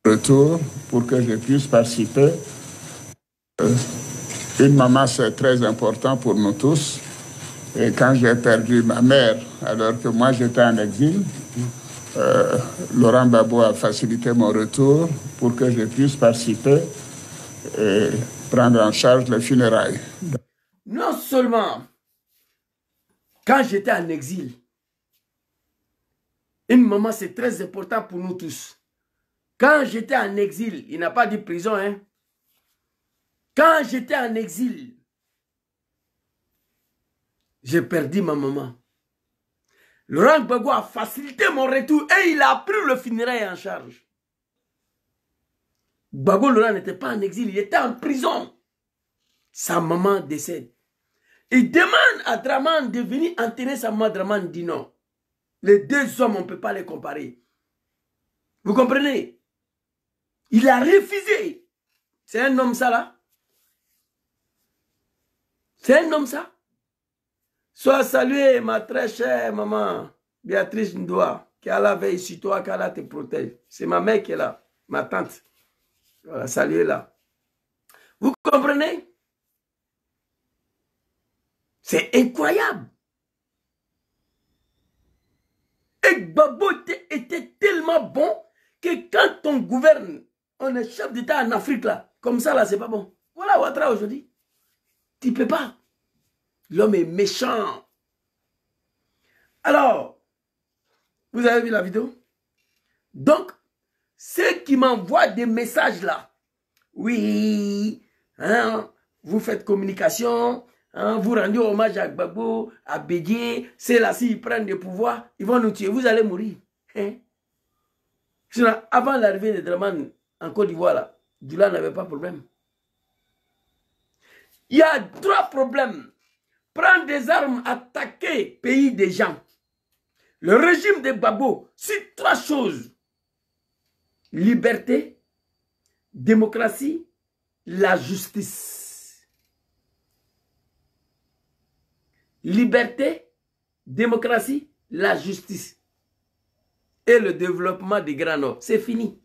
Retour pour que je puisse participer. Une maman, c'est très important pour nous tous. Et quand j'ai perdu ma mère, alors que moi j'étais en exil, Laurent Gbagbo a facilité mon retour pour que je puisse participer et prendre en charge les funérailles. Non seulement quand j'étais en exil, une maman c'est très important pour nous tous. Quand j'étais en exil, il n'a pas dit prison, hein. Quand j'étais en exil, j'ai perdu ma maman. Laurent Gbagbo a facilité mon retour et il a pris le funérail en charge. Gbagbo Laurent n'était pas en exil, il était en prison. Sa maman décède. Il demande à Dramane de venir enterrer sa maman. Dramane dit non. Les deux hommes, on ne peut pas les comparer. Vous comprenez? Il a refusé. C'est un homme ça là? C'est un homme ça? Sois salué, ma très chère maman, Béatrice Ndoa, qu'Allah veille sur toi, qu'Allah te protège. C'est ma mère qui est là, ma tante. Voilà, saluez-la. Vous comprenez? C'est incroyable. Et Gbagbo était tellement bon que quand on gouverne, on est chef d'État en Afrique là, comme ça là, c'est pas bon. Voilà Ouattara aujourd'hui. Tu peux pas. L'homme est méchant. Alors, vous avez vu la vidéo? Donc, ceux qui m'envoient des messages là, oui, hein, vous faites communication, hein, vous rendez hommage à Gbagbo, à Bédié, c'est là s'ils prennent des pouvoirs, ils vont nous tuer, vous allez mourir. Hein? Avant l'arrivée de Dramane en Côte d'Ivoire, là, Dula n'avait pas de problème. Il y a 3 problèmes. Prendre des armes, attaquer pays des gens. Le régime de Gbagbo, c'est 3 choses. Liberté, démocratie, la justice. Liberté, démocratie, la justice. Et le développement des Grands Nord. C'est fini.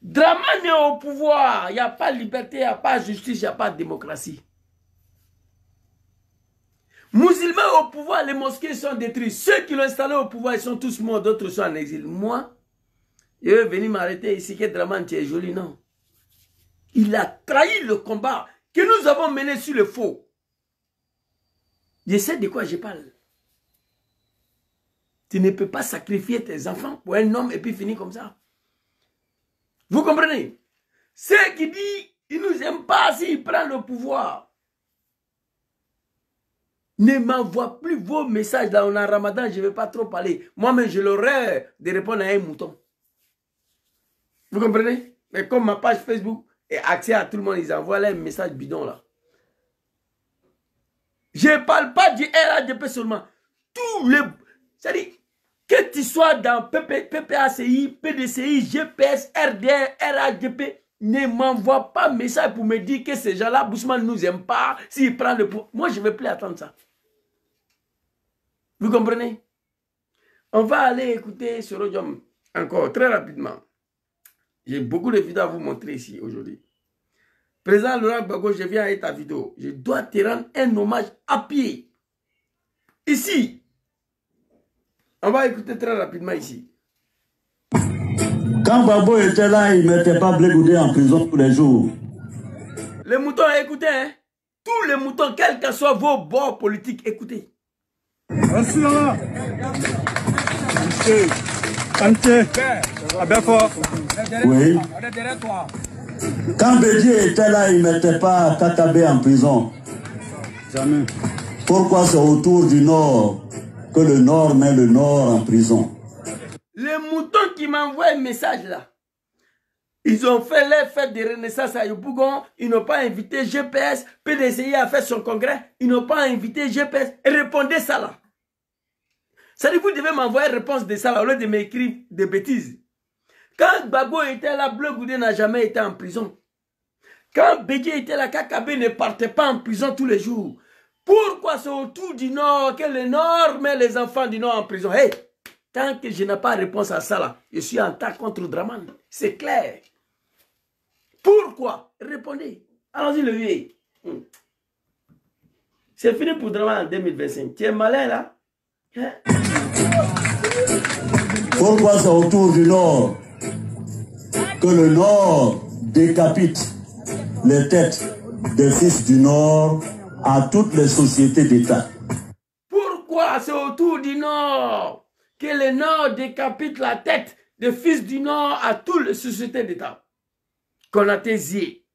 Dramane est au pouvoir. Il n'y a pas de liberté, il n'y a pas de justice, il n'y a pas de démocratie. Musulmans au pouvoir, les mosquées sont détruites. Ceux qui l'ont installé au pouvoir, ils sont tous morts, d'autres sont en exil. Moi, il est venu m'arrêter ici que Dramane, tu es joli, non. Il a trahi le combat que nous avons mené sur le faux. Je sais de quoi je parle. Tu ne peux pas sacrifier tes enfants pour un homme et puis finir comme ça. Vous comprenez? Ceux qui disent, ils ne nous aiment pas s'ils prennent le pouvoir. Ne m'envoie plus vos messages là, on a Ramadan, je ne vais pas trop parler. Moi-même, je l'aurais de répondre à un mouton. Vous comprenez? Mais comme ma page Facebook est accès à tout le monde, ils envoient les messages bidons là. Je ne parle pas du RADP seulement. Tous les... C'est-à-dire, Que tu sois dans PPACI, PDCI, GPS, RDR, RADP, ne m'envoie pas message pour me dire que ces gens-là, Bousmane ne nous aime pas, s'il prend le pouvoir. Moi, je ne vais plus attendre ça. Vous comprenez? On va aller écouter ce rodium encore très rapidement. J'ai beaucoup de vidéos à vous montrer ici aujourd'hui. Président Laurent Gbagbo, je viens avec ta vidéo. Je dois te rendre un hommage à pied. Ici. On va écouter très rapidement ici. Quand Gbagbo était là, il ne mettait pas Blé Goudé en prison tous les jours. Les moutons, écoutez, hein. Tous les moutons, quels que soient vos bords politiques, écoutez. Merci là. Oui. Quand Bédié était là, il ne mettait pas Kakabé en prison. Jamais. Pourquoi c'est autour du Nord que le Nord met le Nord en prison? Les moutons qui m'envoient un message là, ils ont fait les fêtes de renaissance à Yopougon, ils n'ont pas invité GPS, PDCI a fait son congrès, ils n'ont pas invité GPS. Répondez ça là. Ça dit, vous devez m'envoyer une réponse de ça là, au lieu de m'écrire des bêtises. Quand Gbagbo était là, Blé Goudé n'a jamais été en prison. Quand Bédié était là, Kakabé ne partait pas en prison tous les jours. Pourquoi c'est autour du Nord que le Nord met les enfants du Nord en prison? Hey, tant que je n'ai pas réponse à ça là, je suis en tas contre Draman. C'est clair. Pourquoi? Répondez. Allons-y le vieux. C'est fini pour Draman en 2025. Tu es malin là? Hein? Pourquoi c'est autour du Nord que le Nord décapite les têtes des fils du Nord à toutes les sociétés d'État? Pourquoi c'est autour du Nord que le Nord décapite la tête des fils du Nord à toutes les sociétés d'État? Konaté Zie,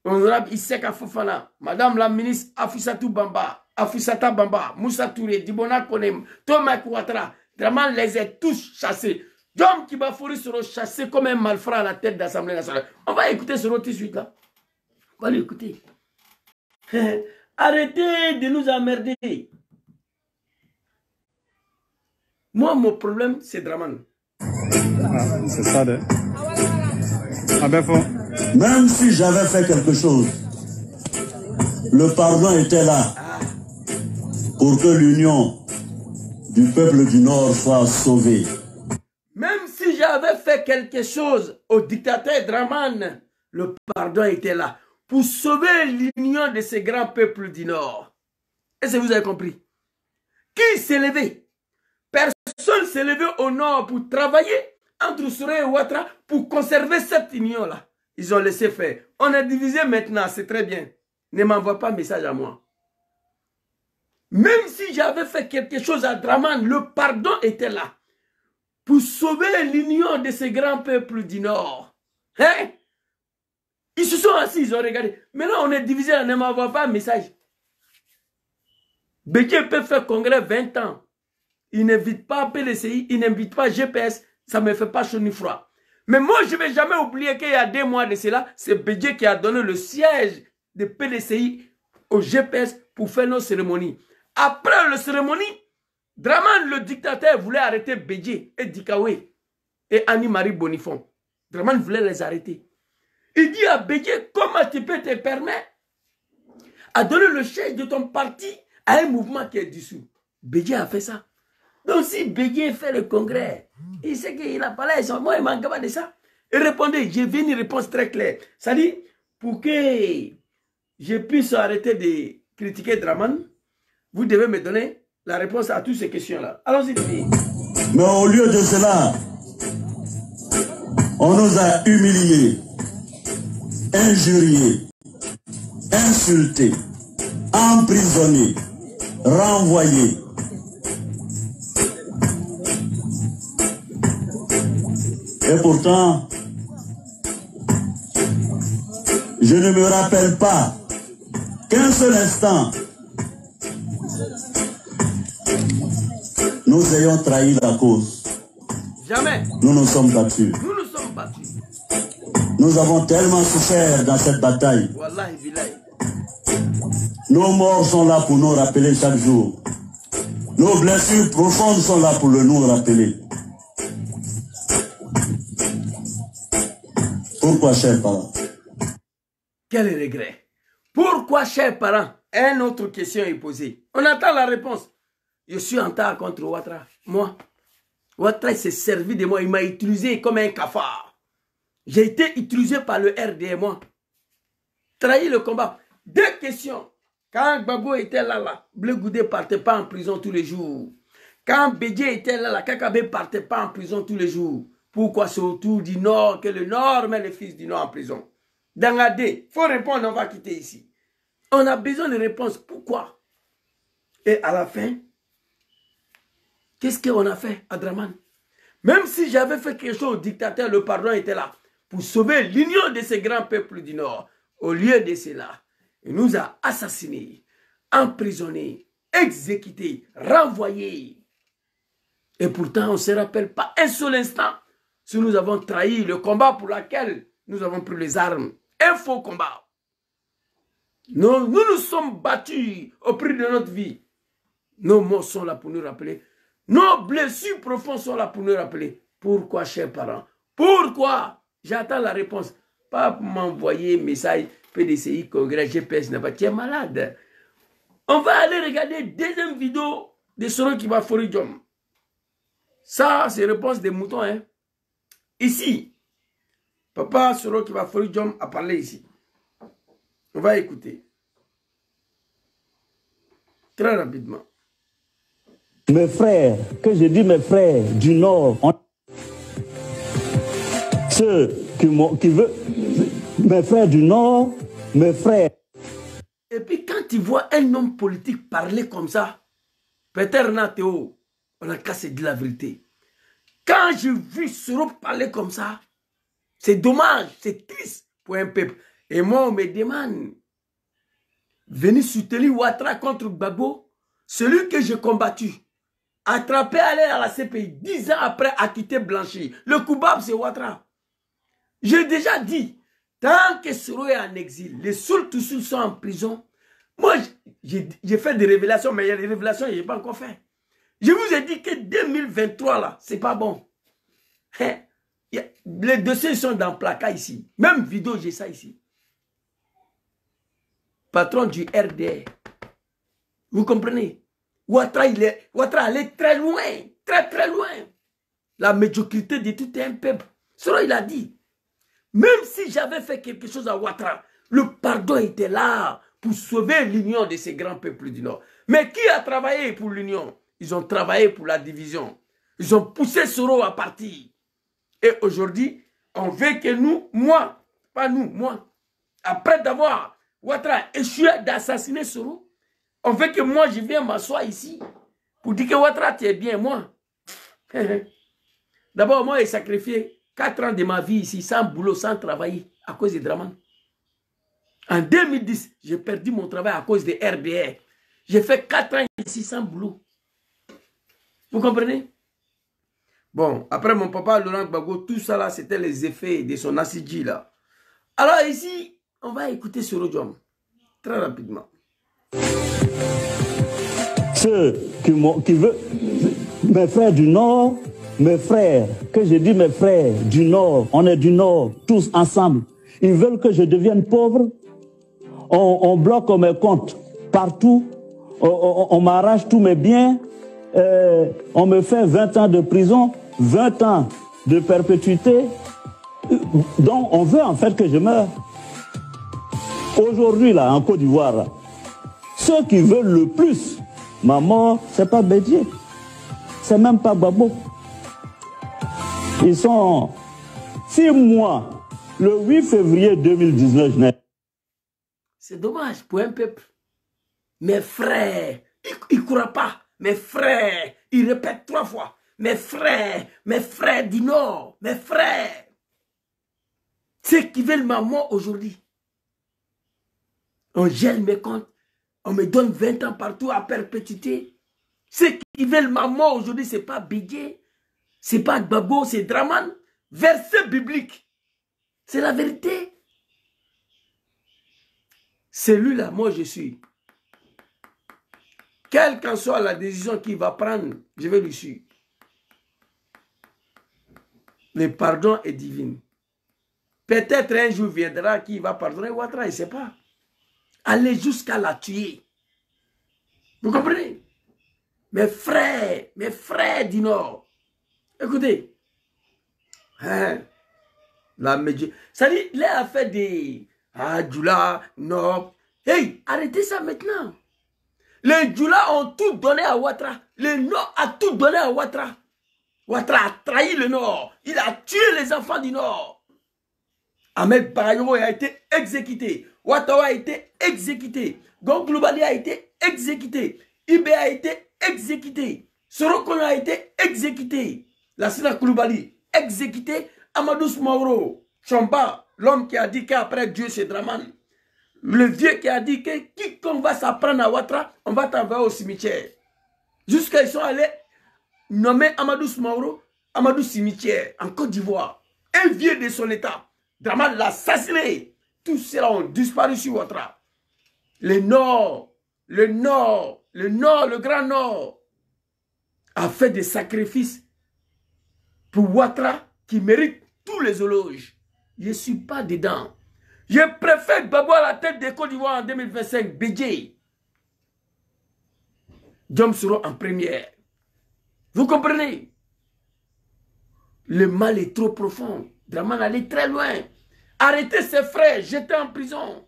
honorable Iseka Fofana, Madame la ministre Afisata Bamba, Moussa Touré, Dibona Konem, Thomas Kouatra, Draman les a tous chassés. Dom Kibafouri seront chassés comme un malfrat à la tête d'Assemblée nationale. On va écouter ce tout de suite là. On va l'écouter. Arrêtez de nous emmerder. Moi, mon problème, c'est Draman. Ah, c'est ça, de... Ah ben, faut... Même si j'avais fait quelque chose, le pardon était là pour que l'union du peuple du Nord soit sauvée. Même si j'avais fait quelque chose au dictateur Draman, le pardon était là pour sauver l'union de ces grands peuples du Nord. Est-ce que vous avez compris? Qui s'est levé? Personne s'est levé au Nord pour travailler entre Souré et Ouattara pour conserver cette union-là. Ils ont laissé faire. On est divisé maintenant, c'est très bien. Ne m'envoie pas message à moi. Même si j'avais fait quelque chose à Draman, le pardon était là pour sauver l'union de ces grands peuples du Nord. Hein? Ils se sont assis, ils ont regardé. Maintenant, on est divisé, on ne m'envoie pas un message. Bédié peut faire congrès 20 ans. Il n'invite pas PDCI, il n'invite pas GPS. Ça ne me fait pas chaud ni froid. Mais moi, je ne vais jamais oublier qu'il y a 2 mois de cela, c'est Bédié qui a donné le siège de PDCI au GPS pour faire nos cérémonies. Après la cérémonie, Draman, le dictateur, voulait arrêter Bédié et Dikawe et Annie-Marie Bonifon. Draman voulait les arrêter. Il dit à Bédié, comment tu peux te permettre à donner le siège de ton parti à un mouvement qui est dissous? Bédié a fait ça. Donc si Bédié fait le congrès, il sait qu'il n'a pas l'air, moi il ne manque pas de ça. Et répondez, j'ai vu une réponse très claire. Ça dit, pour que je puisse arrêter de critiquer Draman, vous devez me donner la réponse à toutes ces questions-là. Allons-y. Mais au lieu de cela, on nous a humiliés, injuriés, insultés, emprisonnés, renvoyés. Et pourtant, je ne me rappelle pas qu'un seul instant, nous ayons trahi la cause. Jamais. Nous nous sommes battus. Nous nous sommes battus. Nous avons tellement souffert dans cette bataille. Wallahi billahi. Nos morts sont là pour nous rappeler chaque jour Nos blessures profondes sont là pour le nous rappeler. Pourquoi, chers parents? Quel regret. Pourquoi, chers parents? Une autre question est posée. On attend la réponse. Je suis en retard contre Ouattara. Moi, Ouattara s'est servi de moi. Il m'a utilisé comme un cafard. J'ai été utilisé par le RDR, moi. Trahi le combat. Deux questions. Quand Gbagbo était là, Blé Goudé ne partait pas en prison tous les jours. Quand Bédié était là, Kakabe ne partait pas en prison tous les jours. Pourquoi c'est autour du Nord que le Nord met les fils du Nord en prison? Dangadé, il faut répondre, on va quitter ici. On a besoin de réponses. Pourquoi? Et à la fin, qu'est-ce qu'on a fait à Draman? Même si j'avais fait quelque chose au dictateur, le pardon était là. Pour sauver l'union de ces grands peuples du Nord. Au lieu de cela, il nous a assassinés, emprisonnés, exécutés, renvoyés. Et pourtant, on ne se rappelle pas un seul instant si nous avons trahi le combat pour lequel nous avons pris les armes. Un faux combat. Nous nous sommes battus au prix de notre vie. Nos morts sont là pour nous rappeler. Nos blessures profondes sont là pour nous rappeler. Pourquoi, chers parents? Pourquoi? J'attends la réponse. Pas pour m'envoyer message PDCI, Congrès, GPS, n'est pas. Tu es malade. On va aller regarder deuxième vidéo de Soro qui va Foridjom. Ça, c'est réponse des moutons. Hein. Ici, Papa Soro qui va Foridjom a parlé ici. On va écouter. Très rapidement. Mes frères, que je dis mes frères du Nord, ceux qui veulent, mes frères du Nord, mes frères. Et puis quand tu vois un homme politique parler comme ça, Peter Nathéo, on a cassé de la vérité. Quand j'ai vu Soro parler comme ça, c'est dommage, c'est triste pour un peuple. Et moi, on me demande, venir soutenir Ouattara contre Gbagbo, celui que j'ai combattu, attrapé, aller à la CPI, 10 ans après, acquitté, blanchi. Le coupable, c'est Ouattara. J'ai déjà dit, tant que Soro est en exil, les Soul-Toussoul sont en prison. Moi, j'ai fait des révélations, mais il y a des révélations que je n'ai pas encore fait. Je vous ai dit que 2023, là, c'est pas bon. Hein? Les dossiers sont dans le placard ici. Même vidéo, j'ai ça ici. Patron du RDR. Vous comprenez? Ouattara allait très loin. Très, très loin. La médiocrité de tout un peuple. Cela, il a dit. Même si j'avais fait quelque chose à Ouattara, le pardon était là pour sauver l'union de ces grands peuples du Nord. Mais qui a travaillé pour l'union? Ils ont travaillé pour la division. Ils ont poussé Soro à partir. Et aujourd'hui, on veut que nous, moi, pas nous, moi, après d'avoir Ouattara échoué d'assassiner Soro, on veut que moi, je vienne m'asseoir ici pour dire que Ouattara, tu es bien, moi. D'abord, moi, j'ai sacrifié 4 ans de ma vie ici, sans boulot, sans travailler, à cause de Draman. En 2010, j'ai perdu mon travail à cause de RDR. J'ai fait 4 ans ici sans boulot. Vous comprenez? Bon, après mon papa, Laurent Gbagbo, tout ça là, c'était les effets de son acidji là. Alors ici, on va écouter Soro Diom. Très rapidement. Ceux qui veulent, mes frères du Nord, mes frères, que je dis mes frères du Nord, on est du Nord, tous ensemble. Ils veulent que je devienne pauvre. On bloque mes comptes partout. On m'arrache tous mes biens. On me fait 20 ans de prison, 20 ans de perpétuité. Donc on veut en fait que je meure. Aujourd'hui, là, en Côte d'Ivoire, là, ceux qui veulent le plus ma mort, c'est pas Bédié. C'est même pas Gbagbo. Ils sont 6 mois. Le 8 février 2019, je n'ai... C'est dommage pour un peuple. Mes frères, ils ne croient pas. Mes frères, ils répètent 3 fois. Mes frères du Nord, mes frères. Ceux qui veulent ma mort aujourd'hui. On gèle mes comptes. On me donne 20 ans partout à perpétuité. Ceux qui veulent ma mort aujourd'hui, ce n'est pas Bédié. Ce n'est pas Gbagbo, c'est Draman. Verset biblique. C'est la vérité. Celui-là, moi je suis. Quelle qu'en soit la décision qu'il va prendre, je vais lui suivre. Le pardon est divin. Peut-être un jour viendra qui va pardonner Ouattara, il ne sait pas. Aller jusqu'à la tuer. Vous comprenez? Mes frères du Nord, écoutez, hein, la média, ça dit, il a fait des Djoula, Nord. Hey, arrêtez ça maintenant. Les Djoula ont tout donné à Ouattara. Le Nord a tout donné à Ouattara. Ouattara a trahi le Nord. Il a tué les enfants du Nord. Ahmed Bayogo a été exécuté. Ouattara a été exécuté. Gongloubali a été exécuté. Ibé a été exécuté. Sorokono a été exécuté. Lassina Koulibaly exécuté. Amadou Mauro Chomba, l'homme qui a dit qu'après Dieu c'est Draman. Le vieux qui a dit que quiconque va s'apprendre à Ouattara, on va t'envoyer au cimetière. Jusqu'à ils sont allés nommer Amadou Mauro, Amadou Cimetière, en Côte d'Ivoire. Un vieux de son état. Draman l'a assassiné. Tous ceux-là ont disparu sur Ouattara. Le Nord, le Grand Nord, a fait des sacrifices pour Ouattara qui mérite tous les éloges. Je ne suis pas dedans. Je préfère Gbagbo à la tête des Côte d'Ivoire en 2025, Bédié. Diom seront en première. Vous comprenez? Le mal est trop profond. Draman allait très loin. Arrêtez ses frères, jeter en prison.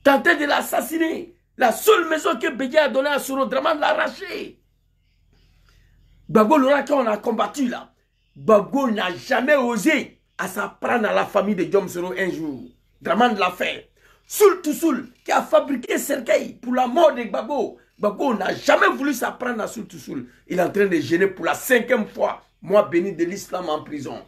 Tenter de l'assassiner. La seule maison que Bédié a donnée à Soro, Draman l'a arrachée. Gbagbo Laurent, quand on a combattu là, Gbagbo n'a jamais osé à s'apprendre à la famille de Diom Soro un jour. Draman l'a fait. Soul Toussoul, qui a fabriqué Serkei pour la mort de Gbagbo. Gbagbo n'a jamais voulu s'apprendre à Soul Toussoul. Il est en train de gêner pour la 5e fois, moi béni de l'islam en prison.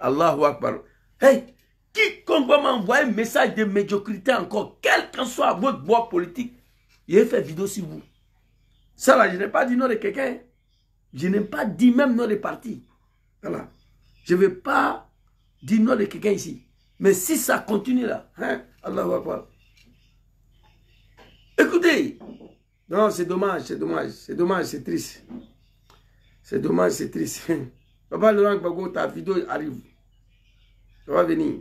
Allahu Akbar. Hey, quiconque va m'envoyer un message de médiocrité encore, quel qu'en soit votre voix politique, il a fait vidéo sur vous. Ça là, je n'ai pas dit non de quelqu'un. Je n'ai pas dit même nom de parti. Voilà. Je ne vais pas dire nom de quelqu'un ici. Mais si ça continue là, hein, Allah va voir. Écoutez, non, c'est dommage, c'est dommage, c'est dommage, c'est triste. C'est dommage, c'est triste. Papa Laurent Gbagbo, ta vidéo arrive. Ça va venir.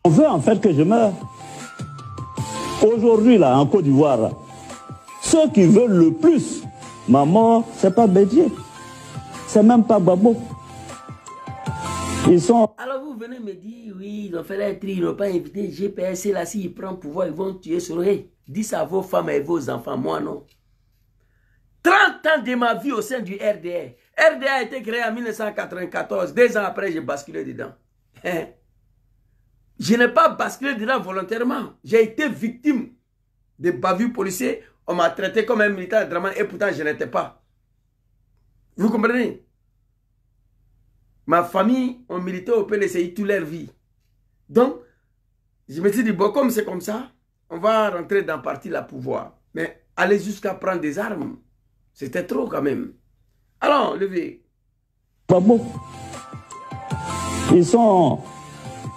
On veut en fait que je meure. Aujourd'hui là, en Côte d'Ivoire, là, ceux qui veulent le plus ma mort, c'est pas Bédié. C'est même pas Gbagbo. Ils sont... Alors vous venez me dire, oui, ils ont fait la tri, ils n'ont pas invité GPS, là, s'ils prennent pouvoir, ils vont tuer sur eux. Dis ça à vos femmes et vos enfants, moi non. 30 ans de ma vie au sein du RDR. RDR a été créé en 1994. 2 ans après, j'ai basculé dedans. Je n'ai pas basculé dedans volontairement. J'ai été victime de bavures policiers. On m'a traité comme un militaire de Draman et pourtant je n'étais pas. Vous comprenez? Ma famille ont milité au PLCI toute leur vie. Donc, je me suis dit, bon, comme c'est comme ça, on va rentrer dans partie la pouvoir. Mais aller jusqu'à prendre des armes, c'était trop quand même. Alors, levez. Gbagbo. Ils sont...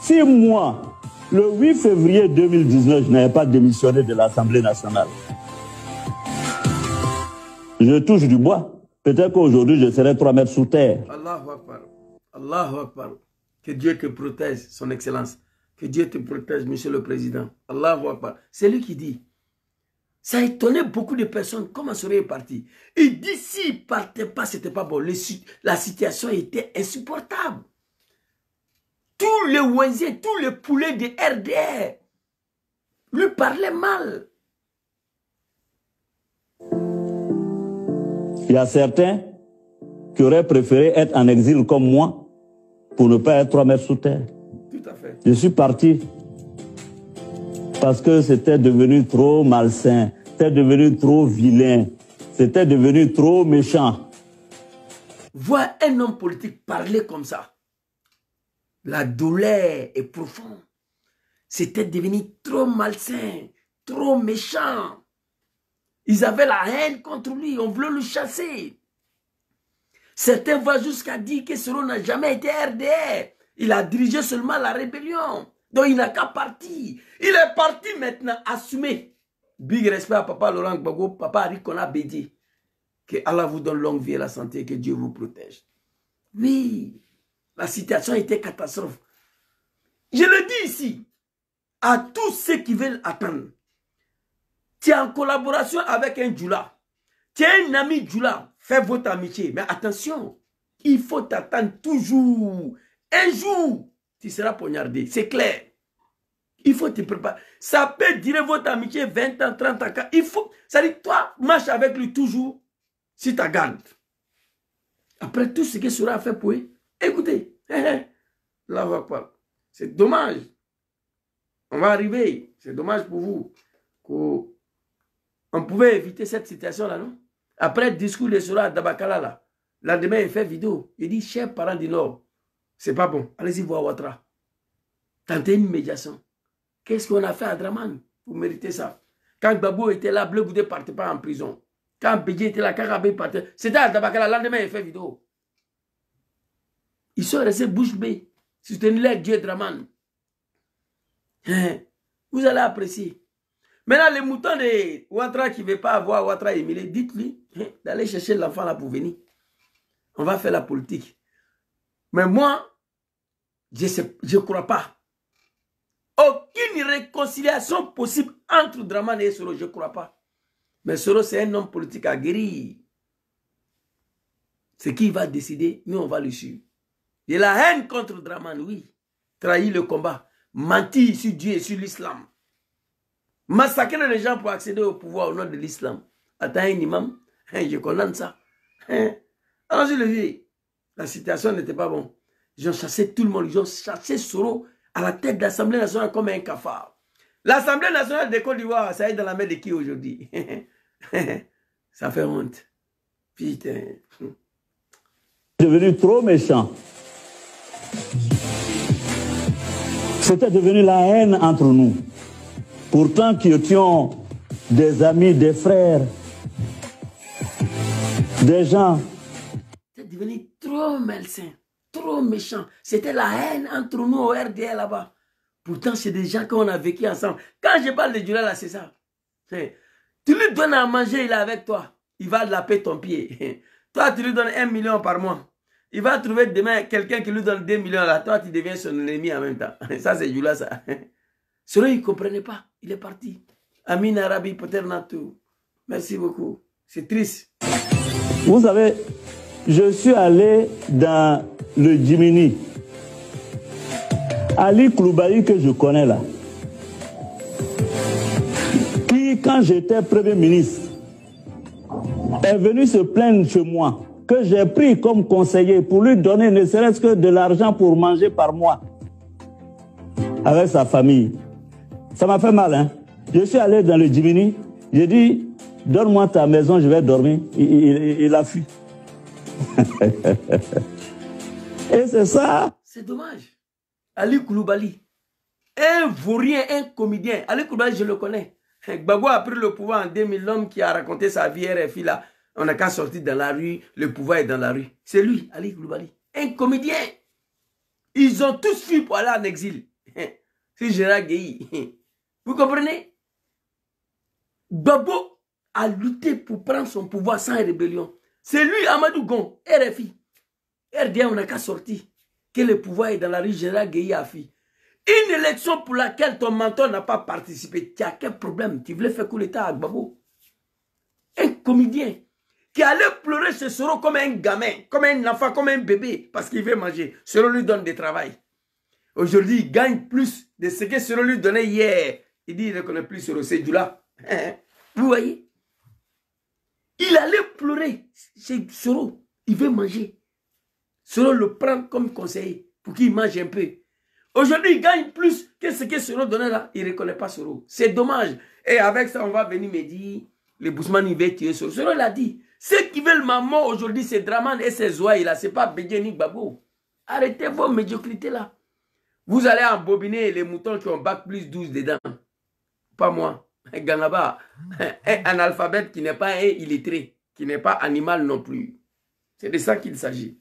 Si moi, le 8 février 2019, je n'avais pas démissionné de l'Assemblée nationale, je touche du bois. Peut-être qu'aujourd'hui, je serai 3 mètres sous terre. Allahu Akbar. Allahu Akbar. Que Dieu te protège, son excellence. Que Dieu te protège, monsieur le président. Allahu Akbar. C'est lui qui dit. Ça a étonné beaucoup de personnes. Comment serait parti? Il dit s'il ne partait pas, c'était pas bon. La situation était insupportable. Tous les oisiers, tous les poulets de RDR lui parlaient mal. Il y a certains qui auraient préféré être en exil comme moi pour ne pas être 3 mètres sous terre. Tout à fait. Je suis parti parce que c'était devenu trop malsain, c'était devenu trop vilain, c'était devenu trop méchant. Voir un homme politique parler comme ça, la douleur est profonde. C'était devenu trop malsain, trop méchant. Ils avaient la haine contre lui, on voulait le chasser. Certains vont jusqu'à dire que Soro n'a jamais été RDR. Il a dirigé seulement la rébellion. Donc il n'a qu'à partir. Il est parti maintenant assumer. Big respect à Papa Laurent Gbagbo, Papa Arikona Bédi. Que Allah vous donne longue vie et la santé, que Dieu vous protège. Oui, la situation était catastrophe. Je le dis ici, à tous ceux qui veulent attendre. Tu es en collaboration avec un Djoula. Tu es un ami Djoula. Fais votre amitié. Mais attention, il faut t'attendre toujours. Un jour, tu seras poignardé. C'est clair. Il faut te préparer. Ça peut durer votre amitié 20 ans, 30 ans. Il faut. Ça dit, toi, marche avec lui toujours. Si tu gardes. Après tout ce qui sera fait pour eux, écoutez. Là, va pas. C'est dommage. On va arriver. C'est dommage pour vous. On pouvait éviter cette situation-là, non? Après le discours de Sora Dabakala, là, lendemain, il fait vidéo. Il dit, chers parents du Nord, c'est pas bon. Allez-y voir Ouattara. Tentez une médiation. Qu'est-ce qu'on a fait à Draman? Vous méritez ça. Quand Gbagbo était là, Bleu Goudé ne partait pas en prison. Quand Bédié était là, Kagabé partait. C'était à Dabakala, lendemain, il fait vidéo. Ils sont restés bouche bée. Soutenez-les, Dieu Draman. Vous allez apprécier. Maintenant, les moutons de Ouattara qui ne veut pas avoir Ouattara Émilé, dites-lui d'aller chercher l'enfant là pour venir. On va faire la politique. Mais moi, je ne crois pas. Aucune réconciliation possible entre Dramane et Soro, je ne crois pas. Mais Soro, c'est un homme politique aguerri. Ce qu'il va décider, nous, on va le suivre. Il y a la haine contre Dramane, oui. Trahir le combat. Mentir sur Dieu et sur l'islam. Massacrer les gens pour accéder au pouvoir au nom de l'islam. Attends, un imam, je condamne ça. Alors je le vis. La situation n'était pas bonne. Ils ont chassé tout le monde. Ils ont chassé Soro à la tête de l'Assemblée nationale comme un cafard. L'Assemblée nationale de Côte d'Ivoire, ça est dans la main de qui aujourd'hui? Ça fait honte. Putain. Devenu trop méchant. C'était devenu la haine entre nous. Pourtant qui étions des amis, des frères, des gens. C'est devenu trop malsain, trop méchant. C'était la haine entre nous au RDL là-bas. Pourtant, c'est des gens qu'on a vécu ensemble. Quand je parle de Djoula là, c'est ça. Tu lui donnes à manger, il est avec toi. Il va laper ton pied. Toi, tu lui donnes 1 million par mois. Il va trouver demain quelqu'un qui lui donne 2 millions là. Toi, tu deviens son ennemi en même temps. Ça, c'est Djoula ça. Celui il ne comprenait pas. Il est parti. Amin Arabi, peut-être Natou. Merci beaucoup. C'est triste. Vous savez, je suis allé dans le Djimini. Ali Koulibaly que je connais là. Qui, quand j'étais Premier ministre, est venu se plaindre chez moi. Que j'ai pris comme conseiller pour lui donner ne serait-ce que de l'argent pour manger par mois. Avec sa famille. Ça m'a fait mal, hein. Je suis allé dans le Djimini, j'ai dit, donne-moi ta maison, je vais dormir. Il a fui. Et c'est ça. C'est dommage. Ali Koulibaly, un vaurien, un comédien. Ali Koulibaly, je le connais. Gbagbo a pris le pouvoir en 2000, l'homme qui a raconté sa vie RFI là. On n'a qu'à sortir dans la rue, le pouvoir est dans la rue. C'est lui, Ali Koulibaly. Un comédien. Ils ont tous fui pour aller en exil. C'est Gérard Gueye. Vous comprenez? Gbagbo a lutté pour prendre son pouvoir sans rébellion. C'est lui, Amadou Gon, RFI. RDA, on n'a qu'à sortir. Que le pouvoir est dans la rue, Gérard Gueye a fait. Une élection pour laquelle ton mentor n'a pas participé. Tu as quel problème? Tu voulais faire coup d'État à Gbagbo? Un comédien qui allait pleurer chez Soro comme un gamin, comme un enfant, comme un bébé, parce qu'il veut manger. Soro lui donne du travail. Aujourd'hui, il gagne plus de ce que Soro lui donnait hier. Il dit, il ne reconnaît plus Soro, c'est Djoula. Vous voyez? Il allait pleurer chez Soro. Il veut manger. Soro le prend comme conseiller pour qu'il mange un peu. Aujourd'hui, il gagne plus que ce que Soro donnait là. Il ne reconnaît pas Soro. C'est dommage. Et avec ça, on va venir me dire, le Bousman, il veut tuer Soro. Soro l'a dit. Ceux qui veulent ma mort aujourd'hui, c'est Dramane et ses ouailles là. Ce n'est pas Bédié ni Gbagbo. Arrêtez vos médiocrités là. Vous allez embobiner les moutons qui ont bac plus 12 dedans. Pas moi. Ganaba. Un analphabète qui n'est pas un illettré. Qui n'est pas animal non plus. C'est de ça qu'il s'agit.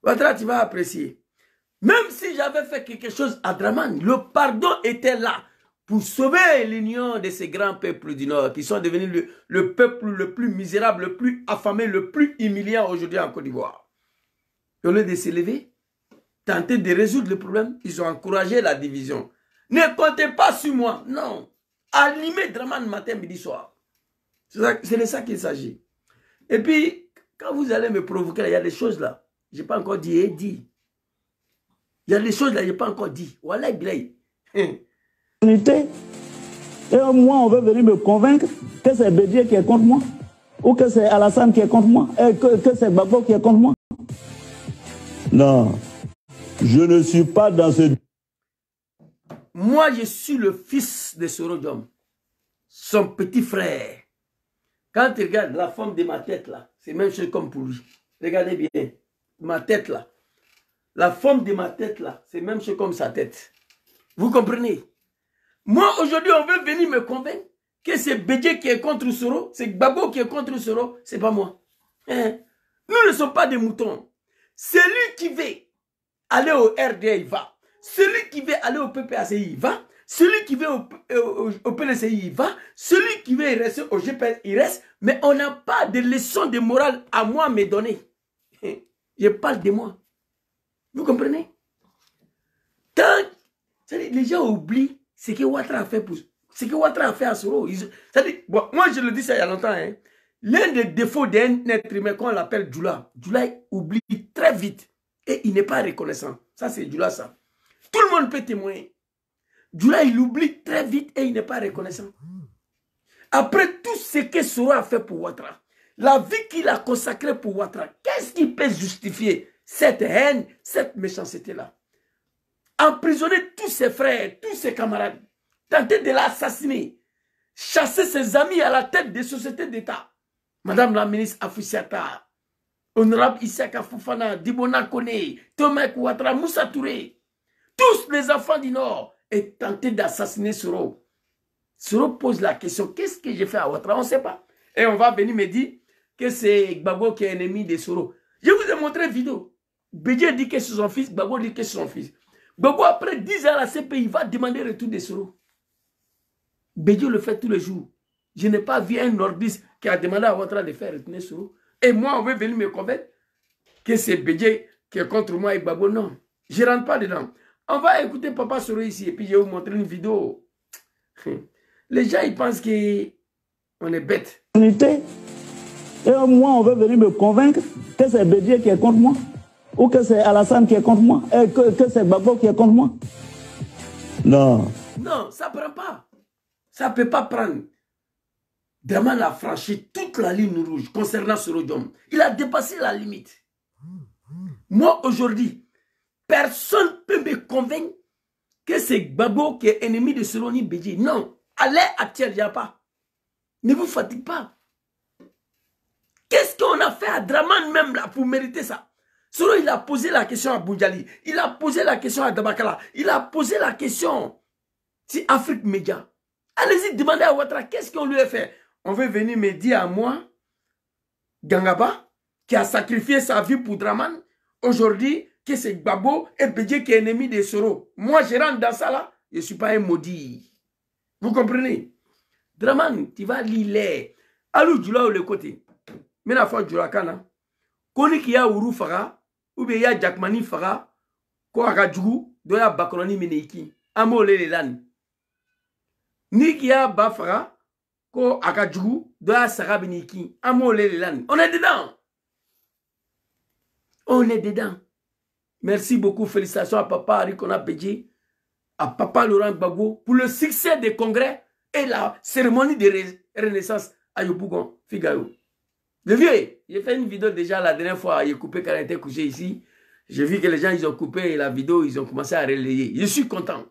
Ouattara, tu vas apprécier. Même si j'avais fait quelque chose à Dramane, le pardon était là. pour sauver l'union de ces grands peuples du Nord qui sont devenus le peuple le plus misérable, le plus affamé, le plus humiliant aujourd'hui en Côte d'Ivoire. Au lieu de s'élever, tenter de résoudre le problème, ils ont encouragé la division. Ne comptez pas sur moi, non. Allumez Dramane matin, midi, soir. C'est de ça qu'il s'agit. Et puis, quand vous allez me provoquer, il y a des choses là, je n'ai pas encore dit et dit. Il y a des choses là, je n'ai pas encore dit. Voilà, Bilay. Et moi, on veut venir me convaincre que c'est Bédié qui est contre moi, ou que c'est Alassane qui est contre moi, et que c'est Gbagbo qui est contre moi. Non, je ne suis pas dans ce... Moi, je suis le fils de Soro Diom, son petit frère. Quand tu regardes la forme de ma tête là, c'est même chose comme pour lui. Regardez bien, ma tête là. La forme de ma tête là, c'est même chose comme sa tête. Vous comprenez? Moi, aujourd'hui, on veut venir me convaincre que c'est Bédié qui est contre Soro, c'est Gbagbo qui est contre Soro, c'est pas moi. Hein? Nous ne sommes pas des moutons. Celui qui veut aller au RDA, il va. Celui qui veut aller au PPACI, il va. Celui qui veut au PLCI, il va. Celui qui veut rester au GPS, il reste. Mais on n'a pas de leçon de morale à moi à me donner. Je parle de moi. Vous comprenez? Les gens oublient ce que Ouattara a fait pour... Ce que Ouattara a fait à Soro. Bon, moi, je le dis ça il y a longtemps. Hein. L'un des défauts d'un être humain, qu'on l'appelle Djoula, Djoula oublie très vite. Et il n'est pas reconnaissant. Ça, c'est Djoula, ça. Tout le monde peut témoigner. Djoula, il oublie très vite et il n'est pas reconnaissant. Après tout ce que Soro a fait pour Ouattara, la vie qu'il a consacrée pour Ouattara, qu'est-ce qui peut justifier cette haine, cette méchanceté-là? Emprisonner tous ses frères, tous ses camarades, tenter de l'assassiner, chasser ses amis à la tête des sociétés d'État. Madame la ministre Afoussiata, honorable Issaka Fofana, Dibona Kone, Thomas Ouattara, Moussa Touré, tous les enfants du Nord, et tenter d'assassiner Soro. Soro pose la question, qu'est-ce que j'ai fait à Ouattara? On ne sait pas. Et on va venir me dire que c'est Gbagbo qui est ennemi de Soro. Je vous ai montré une vidéo. Bédié dit que c'est son fils, Gbagbo dit que c'est son fils. Gbagbo, après 10 ans à la CPI, il va demander le retour de Soro. Bédié le fait tous les jours. Je n'ai pas vu un nordiste qui a demandé à Ouattara de faire retourner Soro. Et moi, on veut venir me convaincre que c'est Bédié qui est contre moi et Gbagbo. Non, je ne rentre pas dedans. On va écouter Papa Soro ici et puis je vais vous montrer une vidéo. Les gens, ils pensent qu'on est bête. Et moi, on veut venir me convaincre que c'est Bédié qui est contre moi, ou que c'est Alassane qui est contre moi, et que c'est Gbagbo qui est contre moi. Non. Non, ça ne prend pas. Ça ne peut pas prendre. Dramane a franchi toute la ligne rouge concernant Soro Diom. Il a dépassé la limite. Moi, aujourd'hui, personne ne peut me convaincre que c'est Gbagbo qui est ennemi de Soro ni Bédié. Non. Allez à Thiel, il n'y a pas. Ne vous fatigue pas. Qu'est-ce qu'on a fait à Dramane même là pour mériter ça? Soro, il a posé la question à Boudjali. Il a posé la question à Dabakala. Il a posé la question sur Afrique Média. Allez-y, demandez à Ouattara, qu'est-ce qu'on lui a fait? On veut venir me dire à moi, Gangaba, qui a sacrifié sa vie pour Dramane, aujourd'hui, que c'est Gbagbo et Bédié qui est ennemi de Soro. Moi, je rentre dans ça là, je ne suis pas un maudit. Vous comprenez? Dramane, tu vas lire. Alou Djoula ou le côté. Mais la fois Djoula Kana. Koni qui a Ourou Faga, ou bien il y a Jackmani Faga, ko aka Djougou, doya Bakoloni Meneiki. Amo le lan. Ni qui a Bafara, ko aka Djougou, doya Sara Beniki. Amo le lan. On est dedans. On est dedans. Merci beaucoup. Félicitations à Papa Arikona Bédié, à Papa Laurent Gbagbo pour le succès des congrès et la cérémonie de renaissance à Yopougon, Figaro. Le vieux, j'ai fait une vidéo déjà la dernière fois, il a coupé quand il était couché ici. J'ai vu que les gens, ils ont coupé la vidéo, ils ont commencé à relayer. Je suis content.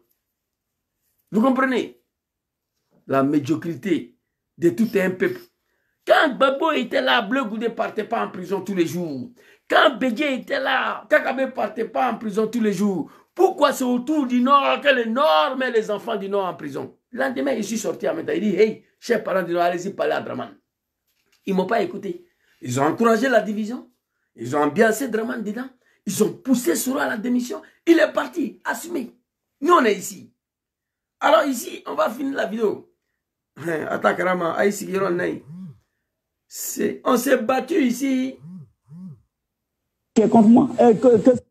Vous comprenez? La médiocrité de tout un peuple. Quand Gbagbo était là, Bleu Goudé ne partait pas en prison tous les jours. Quand Bédié était là, Kakabe ne partait pas en prison tous les jours. Pourquoi c'est autour du Nord que le Nord met les enfants du Nord en prison? Le lendemain, je suis sorti à Meta. Il dit, hey, chers parents du Nord, allez-y parler à Dramane. Ils ne m'ont pas écouté. Ils ont encouragé la division. Ils ont ambiancé Dramane dedans. Ils ont poussé Soro à la démission. Il est parti, assumé. Nous, on est ici. Alors ici, on va finir la vidéo. Attends, carrément, on s'est battu ici. Qui est contre moi.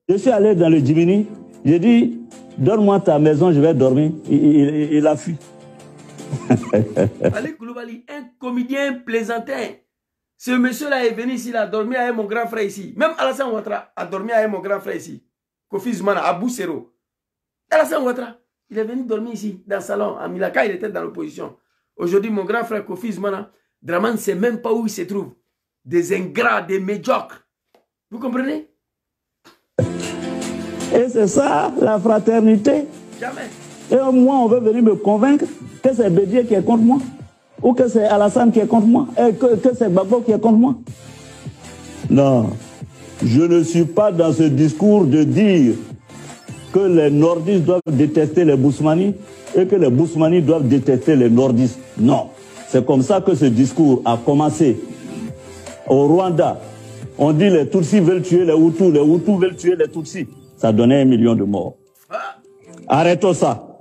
Je suis allé dans le Djibini, j'ai dit, donne-moi ta maison, je vais dormir. Il a fui. Ali Koulibaly, un comédien plaisantin. Ce monsieur-là est venu ici, il a dormi avec mon grand frère ici. Même Alassane Ouattara a dormi avec mon grand frère ici. Kofi Zoumana, à Boussero. Alassane Ouattara, il est venu dormir ici, dans le salon. À Milaka, il était dans l'opposition. Aujourd'hui, mon grand frère Kofi Zoumana, Draman ne sait même pas où il se trouve. Des ingrats, des médiocres. Vous comprenez? Et c'est ça, la fraternité. Jamais. Et moi, on veut venir me convaincre que c'est Bédier qui est contre moi. Ou que c'est Alassane qui est contre moi. Et que c'est Gbagbo qui est contre moi. Non. Je ne suis pas dans ce discours de dire que les nordistes doivent détester les Bousmani et que les Bousmani doivent détester les nordistes. Non. C'est comme ça que ce discours a commencé. Au Rwanda, on dit les Tutsis veulent tuer les Hutus veulent tuer les Tutsis. Ça donnait 1 million de morts. Ah. Arrêtons ça.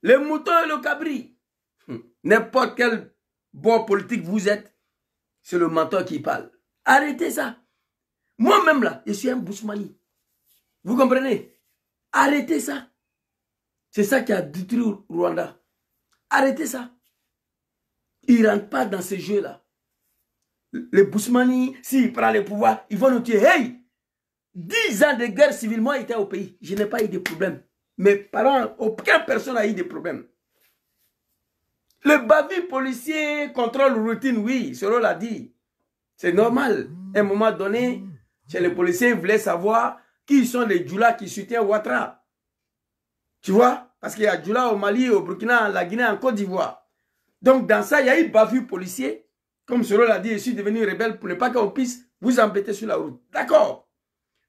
Le mouton et le cabri. N'importe quel bon politique vous êtes, c'est le mentor qui parle. Arrêtez ça. Moi-même là, je suis un Bousmani. Vous comprenez? Arrêtez ça. C'est ça qui a détruit Rwanda. Arrêtez ça. Ils ne rentrent pas dans ce jeu-là. Les Bousmani, s'ils prennent le pouvoir, ils vont nous tuer. Hey! 10 ans de guerre civile, moi j'étais au pays. Je n'ai pas eu de problème. Mes parents, aucune personne n'a eu de problème. Le bavure policier, contrôle routine, oui, Soro l'a dit. C'est normal. À un moment donné, chez les policiers, ils voulaient savoir qui sont les Djoula qui soutiennent Ouattara. Tu vois? Parce qu'il y a Djoula au Mali, au Burkina, la Guinée, en Côte d'Ivoire. Donc dans ça, il y a eu bavure policier. Comme Soro l'a dit, je suis devenu rebelle pour ne pas qu'on puisse vous embêter sur la route. D'accord.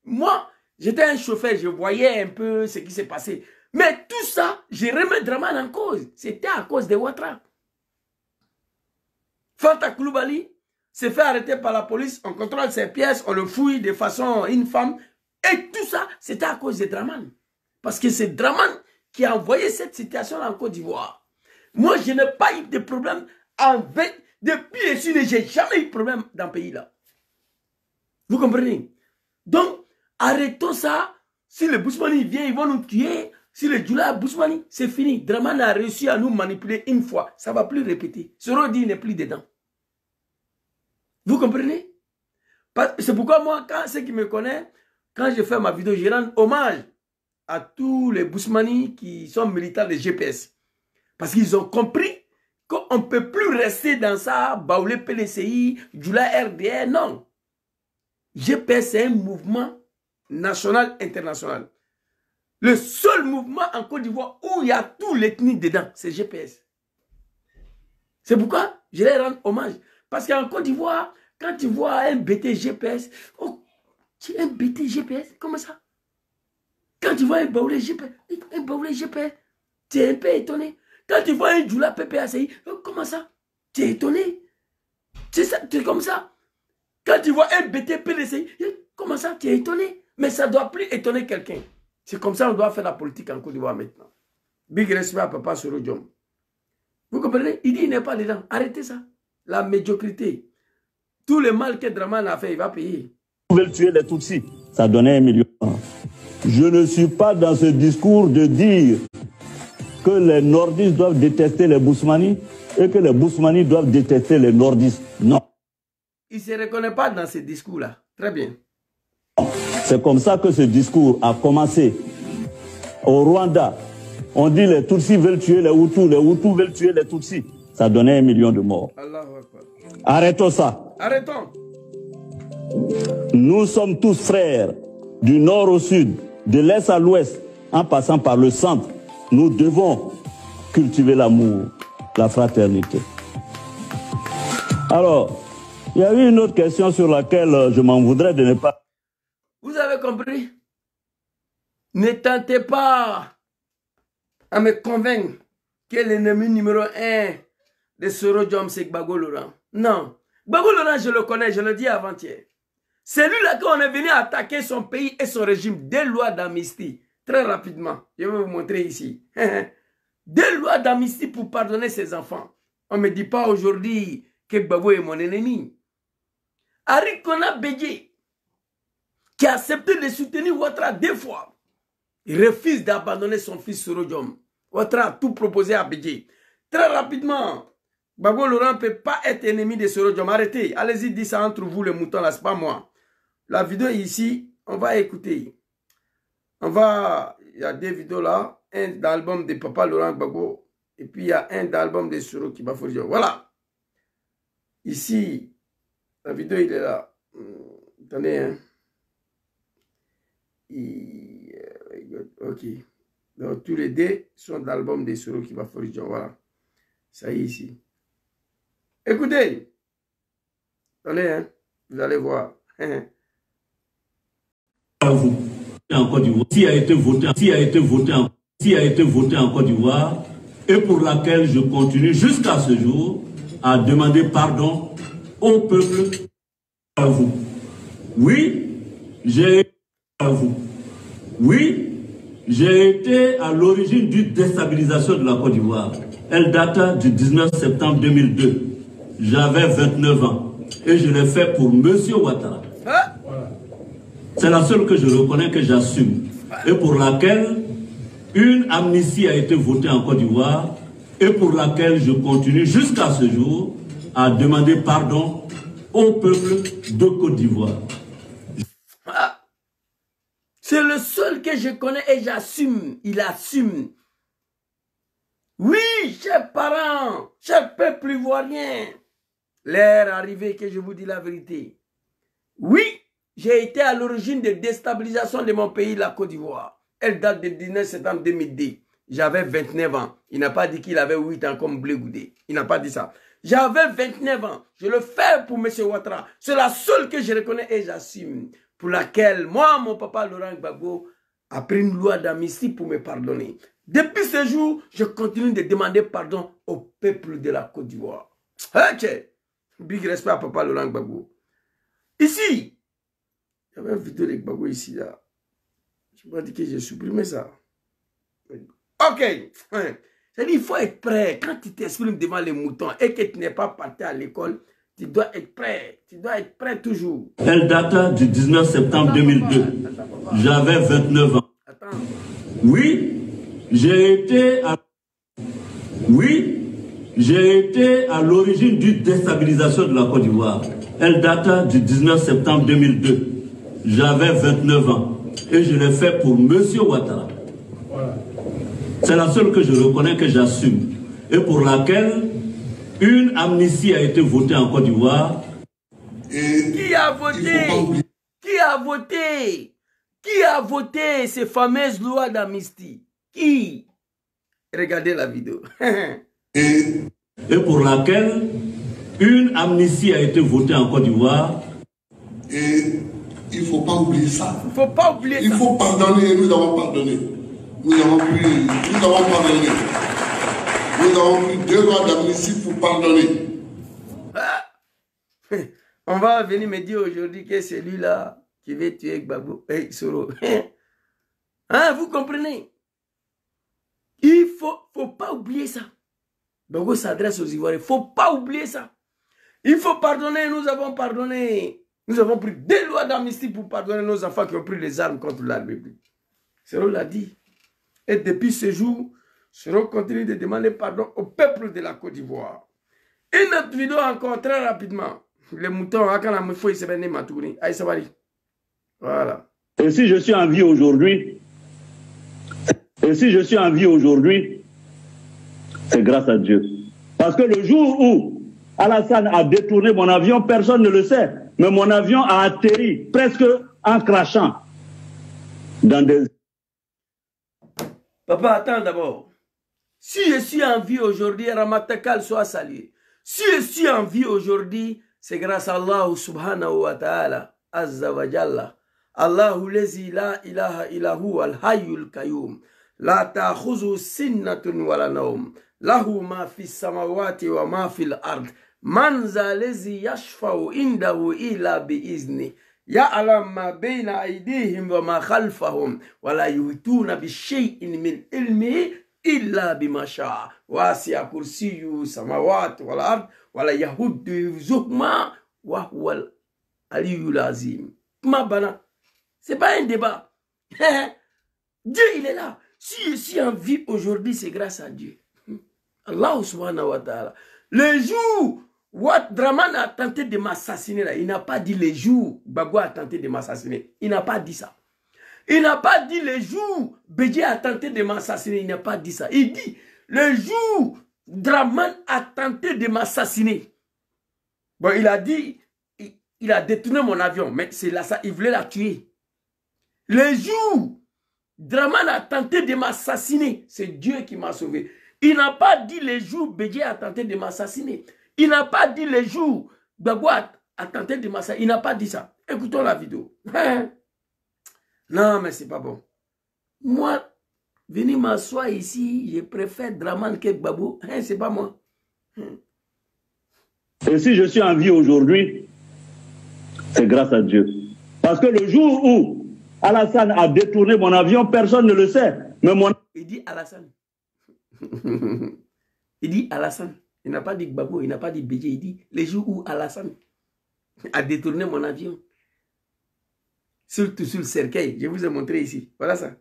Moi, j'étais un chauffeur, je voyais un peu ce qui s'est passé. Mais tout ça, je remets Draman en cause. C'était à cause de Ouattara. Fanta Koulibaly s'est fait arrêter par la police, on contrôle ses pièces, on le fouille de façon infâme. Et tout ça, c'était à cause de Draman. Parce que c'est Draman qui a envoyé cette situation en Côte d'Ivoire. Moi, je n'ai pas eu de problème avec... Depuis ici, je n'ai jamais eu de problème dans le pays là. Vous comprenez? Donc, arrêtons ça. Si les Bousmani viennent, ils vont nous tuer. Si les Djoula Bousmani, c'est fini. Draman a réussi à nous manipuler une fois. Ça ne va plus répéter. Soro dit n'est plus dedans. Vous comprenez? C'est pourquoi moi, quand ceux qui me connaissent, quand je fais ma vidéo, je rends hommage à tous les Bousmani qui sont militants de GPS. Parce qu'ils ont compris qu'on ne peut plus rester dans ça, Baoulé PLCI, Djoula RDR, non. GPS, c'est un mouvement national, international. Le seul mouvement en Côte d'Ivoire où il y a tout l'ethnie dedans, c'est GPS. C'est pourquoi je les rends hommage. Parce qu'en Côte d'Ivoire, quand tu vois un BT GPS, oh, tu un BT GPS, comment ça? Quand tu vois un Baoulé GPS, tu es un peu étonné. Quand tu vois un Djoula PPACI, oh, comment ça? Tu es étonné. C'est comme ça. Quand tu vois un BT PLCI, comment ça? Tu es étonné. Mais ça ne doit plus étonner quelqu'un. C'est comme ça qu'on doit faire la politique en Côte d'Ivoire maintenant. Big respect à Papa Soro Diom. Vous comprenez? Il dit il n'est pas dedans. Arrêtez ça. La médiocrité. Tout le mal que Draman a fait, il va payer. Ils veulent tuer les Tutsis. Ça donnait 1 million. Je ne suis pas dans ce discours de dire que les nordistes doivent détester les Bousmani et que les Bousmani doivent détester les nordistes. Non. Il ne se reconnaît pas dans ce discours-là. Très bien. C'est comme ça que ce discours a commencé. Au Rwanda, on dit les Tutsis veulent tuer les Hutus veulent tuer les Tutsis. Ça donnait 1 million de morts. Arrêtons ça. Arrêtons. Nous sommes tous frères, du nord au sud, de l'est à l'ouest, en passant par le centre. Nous devons cultiver l'amour, la fraternité. Alors, il y a eu une autre question sur laquelle je m'en voudrais de ne pas... Vous avez compris? Ne tentez pas à me convaincre que l'ennemi numéro 1 de Soro Diom, c'est Gbagbo Laurent. Non. Gbagbo Laurent, je le connais, je le dis avant-hier. C'est lui là qu'on est venu attaquer son pays et son régime des lois d'amnistie. Très rapidement. Je vais vous montrer ici. Deux lois d'amnistie pour pardonner ses enfants. On ne me dit pas aujourd'hui que Gbagbo est mon ennemi. Arikona Bédié, qui a accepté de soutenir Ouattara 2 fois, il refuse d'abandonner son fils Soro Diom. Ouattara a tout proposé à Bédié. Très rapidement, Gbagbo Laurent ne peut pas être ennemi de Soro Diom. Arrêtez, allez-y, dites ça entre vous les moutons là, c'est pas moi. La vidéo est ici, on va écouter. Il y a 2 vidéos là, un d'album de Papa Laurent Gbagbo, et puis il y a un d'album de Soro qui va faire. Voilà. Ici, la vidéo il est là. Attendez, hein. Ok. Donc tous les 2 sont d'album de Soro qui va faire. Voilà. Ça y est ici. Écoutez. Attendez, hein. Vous allez voir. À vous. En Côte d'Ivoire, qui a été voté en Côte d'Ivoire et pour laquelle je continue jusqu'à ce jour à demander pardon au peuple. À vous. Oui, j'ai été à l'origine d'une déstabilisation de la Côte d'Ivoire. Elle date du 19 septembre 2002. J'avais 29 ans et je l'ai fait pour M. Ouattara. C'est la seule que je reconnais, que j'assume, et pour laquelle une amnistie a été votée en Côte d'Ivoire, et pour laquelle je continue jusqu'à ce jour à demander pardon au peuple de Côte d'Ivoire. C'est le seul que je connais et j'assume, il assume. Oui, chers parents, chers peuple ivoirien, l'heure arrivée que je vous dis la vérité. Oui, j'ai été à l'origine de déstabilisation de mon pays, la Côte d'Ivoire. Elle date du 19 septembre 2002. J'avais 29 ans. Il n'a pas dit qu'il avait 8 ans comme Blé Goudé. Il n'a pas dit ça. J'avais 29 ans. Je le fais pour M. Ouattara. C'est la seule que je reconnais et j'assume. Pour laquelle, moi, mon papa Laurent Gbagbo a pris une loi d'amnistie pour me pardonner. Depuis ce jour, je continue de demander pardon au peuple de la Côte d'Ivoire. Ok. Big respect à papa Laurent Gbagbo. Ici, il y avait une vidéo de Gbagbo ici, là. Je me dis que j'ai supprimé ça. Ok. C'est-à-dire, il faut être prêt. Quand tu t'exprimes devant les moutons et que tu n'es pas parti à l'école, tu dois être prêt. Tu dois être prêt toujours. Elle date du 19 septembre 2002. J'avais 29 ans. Attends. Oui, j'ai été à l'origine d'une déstabilisation de la Côte d'Ivoire. Elle date du 19 septembre 2002. J'avais 29 ans et je l'ai fait pour M. Ouattara. C'est la seule que je reconnais, que j'assume, et pour laquelle une amnistie a été votée en Côte d'Ivoire. Qui a voté? Qui a voté? Qui a voté ces fameuses lois d'amnistie? Qui? Regardez la vidéo. Et pour laquelle une amnistie a été votée en Côte d'Ivoire. Et il ne faut pas oublier ça. Il ne faut pas oublier ça. Il faut pardonner. Nous avons pardonné. Nous avons pardonné. Nous avons pris 2 lois d'amnistie pour pardonner. On va venir me dire aujourd'hui que c'est lui-là qui veut tuer Gbagbo. Hey, Soro. Hein, vous comprenez? Il faut pas oublier ça. Gbagbo s'adresse aux Ivoiriens. Il ne faut pas oublier ça. Il faut pardonner. Nous avons pardonné. Nous avons pris 2 lois d'amnistie pour pardonner nos enfants qui ont pris les armes contre la République. Soro l'a dit. Et depuis ce jour, Soro continue de demander pardon au peuple de la Côte d'Ivoire. Une autre vidéo encore, très rapidement. Les moutons, voilà. Et si je suis en vie aujourd'hui, c'est grâce à Dieu. Parce que le jour où Alassane a détourné mon avion, personne ne le sait. Mais mon avion a atterri presque en crachant dans des... Papa, attends d'abord. Si je suis en vie aujourd'hui, Ramatakal soit salué. Si je suis en vie aujourd'hui, c'est grâce à Allah subhanahu wa ta'ala, azza wa jalla. Allahu lezi la ilaha illahu al-hayyul qayyum. La ta'khuzu sinnatun wa la nawm. Lahu ma fi samawati wa ma fi al-ard. Man za lezi yashfa'u indahu illa bi izni. Ya'lam ma bayna aydihim wa ma khalfahum wa la yuhituna bi shay'in min ilmihi إلا بما شاء واسع كرسيه السماوات والأرض ولا يهود حفظهما وهو العلي العظيم. Ma bana, c'est pas un débat. Dieu, il est là. Si je suis en vie aujourd'hui, c'est grâce à Dieu. Allah subhanahu wa ta'ala. Le jour où Draman a tenté de m'assassiner, là, il n'a pas dit le jour où Gbagbo a tenté de m'assassiner. Il n'a pas dit ça. Il n'a pas dit le jour où Bédié a tenté de m'assassiner. Il n'a pas dit ça. Il dit le jour où Draman a tenté de m'assassiner. Bon, il a dit, il a détourné mon avion, mais c'est là ça, il voulait la tuer. Le jour où Draman a tenté de m'assassiner, c'est Dieu qui m'a sauvé. Il n'a pas dit le jour où Bédié a tenté de m'assassiner. Il n'a pas dit le jour où Gbagbo a tenté de m'assassiner. Il n'a pas dit ça. Écoutons la vidéo. Non, mais c'est pas bon. Moi, venir m'asseoir ici, je préfère Draman que Gbagbo. C'est pas moi. Et si je suis en vie aujourd'hui, c'est grâce à Dieu. Parce que le jour où Alassane a détourné mon avion, personne ne le sait. Mais mon... Il dit Alassane. Il dit Alassane. Il n'a pas dit Gbagbo, il n'a pas dit Bédié. Il dit le jour où Alassane a détourné mon avion. Surtout sur le cercueil. Je vous ai montré ici. Voilà ça.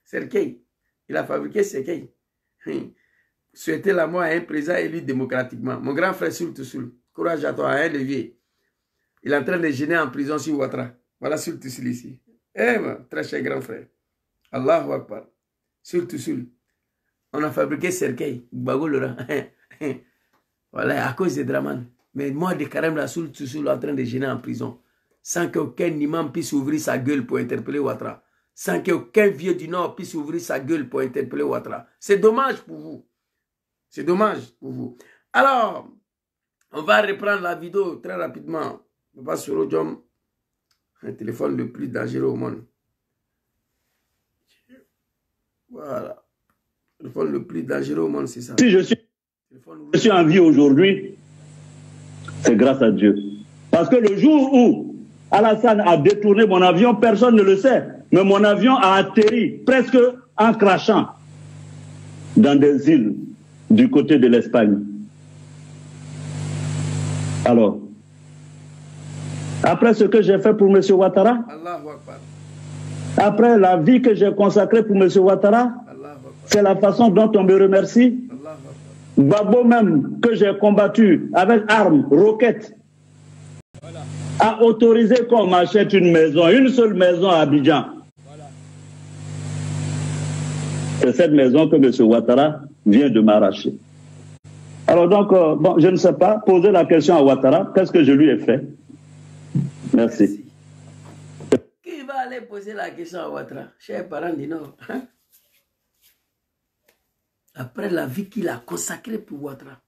Cercueil. Il a fabriqué cercueil. Souhaiter la mort à un président élu démocratiquement. Mon grand frère surtout. Courage à toi, un levier. Il est en train de gêner en prison sur Ouattara. Voilà surtout ici. Eh, très cher grand frère. Allahu Akbar. Surtout. On a fabriqué cercueil. Gbagbo Laurent. Voilà, à cause de Draman. Mais moi, de Karem la surtout en train de gêner en prison. Sans qu'aucun imam puisse ouvrir sa gueule pour interpeller Ouattara. Sans qu'aucun vieux du Nord puisse ouvrir sa gueule pour interpeller Ouattara. C'est dommage pour vous. C'est dommage pour vous. Alors, on va reprendre la vidéo très rapidement. On va sur Odium, un téléphone le plus dangereux au monde. Voilà. Le téléphone le plus dangereux au monde, c'est ça. Si je suis en vie aujourd'hui, c'est grâce à Dieu. Parce que le jour où Alassane a détourné mon avion, personne ne le sait. Mais mon avion a atterri presque en crachant dans des îles du côté de l'Espagne. Alors, après ce que j'ai fait pour M. Ouattara, après la vie que j'ai consacrée pour M. Ouattara, c'est la façon dont on me remercie. Gbagbo même, que j'ai combattu avec armes, roquettes, a autorisé qu'on m'achète une maison, une seule maison à Abidjan. C'est cette maison que M. Ouattara vient de m'arracher. Alors donc, bon, je ne sais pas, poser la question à Ouattara, qu'est-ce que je lui ai fait? Merci. Qui va aller poser la question à Ouattara, cher parent du Nord, hein? Après la vie qu'il a consacrée pour Ouattara,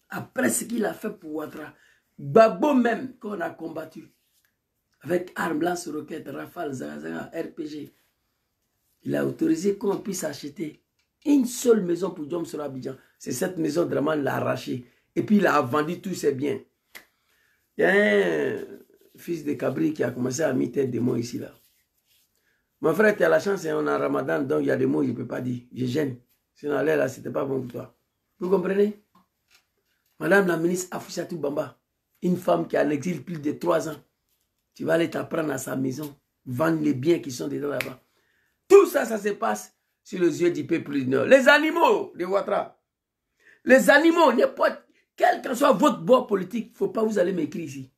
après ce qu'il a fait pour Ouattara, Gbagbo même, qu'on a combattu, avec armes, lance-roquettes, rafales, Zaga, RPG, il a autorisé qu'on puisse acheter une seule maison pour Diom sur Abidjan. C'est cette maison, Draman l'a arrachée. Et puis il a vendu tous ses biens. Il y a un fils de Cabri qui a commencé à mettre des mots ici, là. Mon frère, tu as la chance, on a Ramadan, donc il y a des mots que je ne peux pas dire. Je gêne. Sinon, là, ce n'était pas bon pour toi. Vous comprenez? Madame la ministre Afouchatou Bamba, une femme qui est en exil plus de 3 ans, tu vas aller t'apprendre à sa maison, vendre les biens qui sont dedans là-bas. Tout ça, ça se passe sur les yeux du peuple du Nord. Les animaux de Ouattara, les animaux, quel que soit votre bord politique, il ne faut pas vous aller m'écrire ici.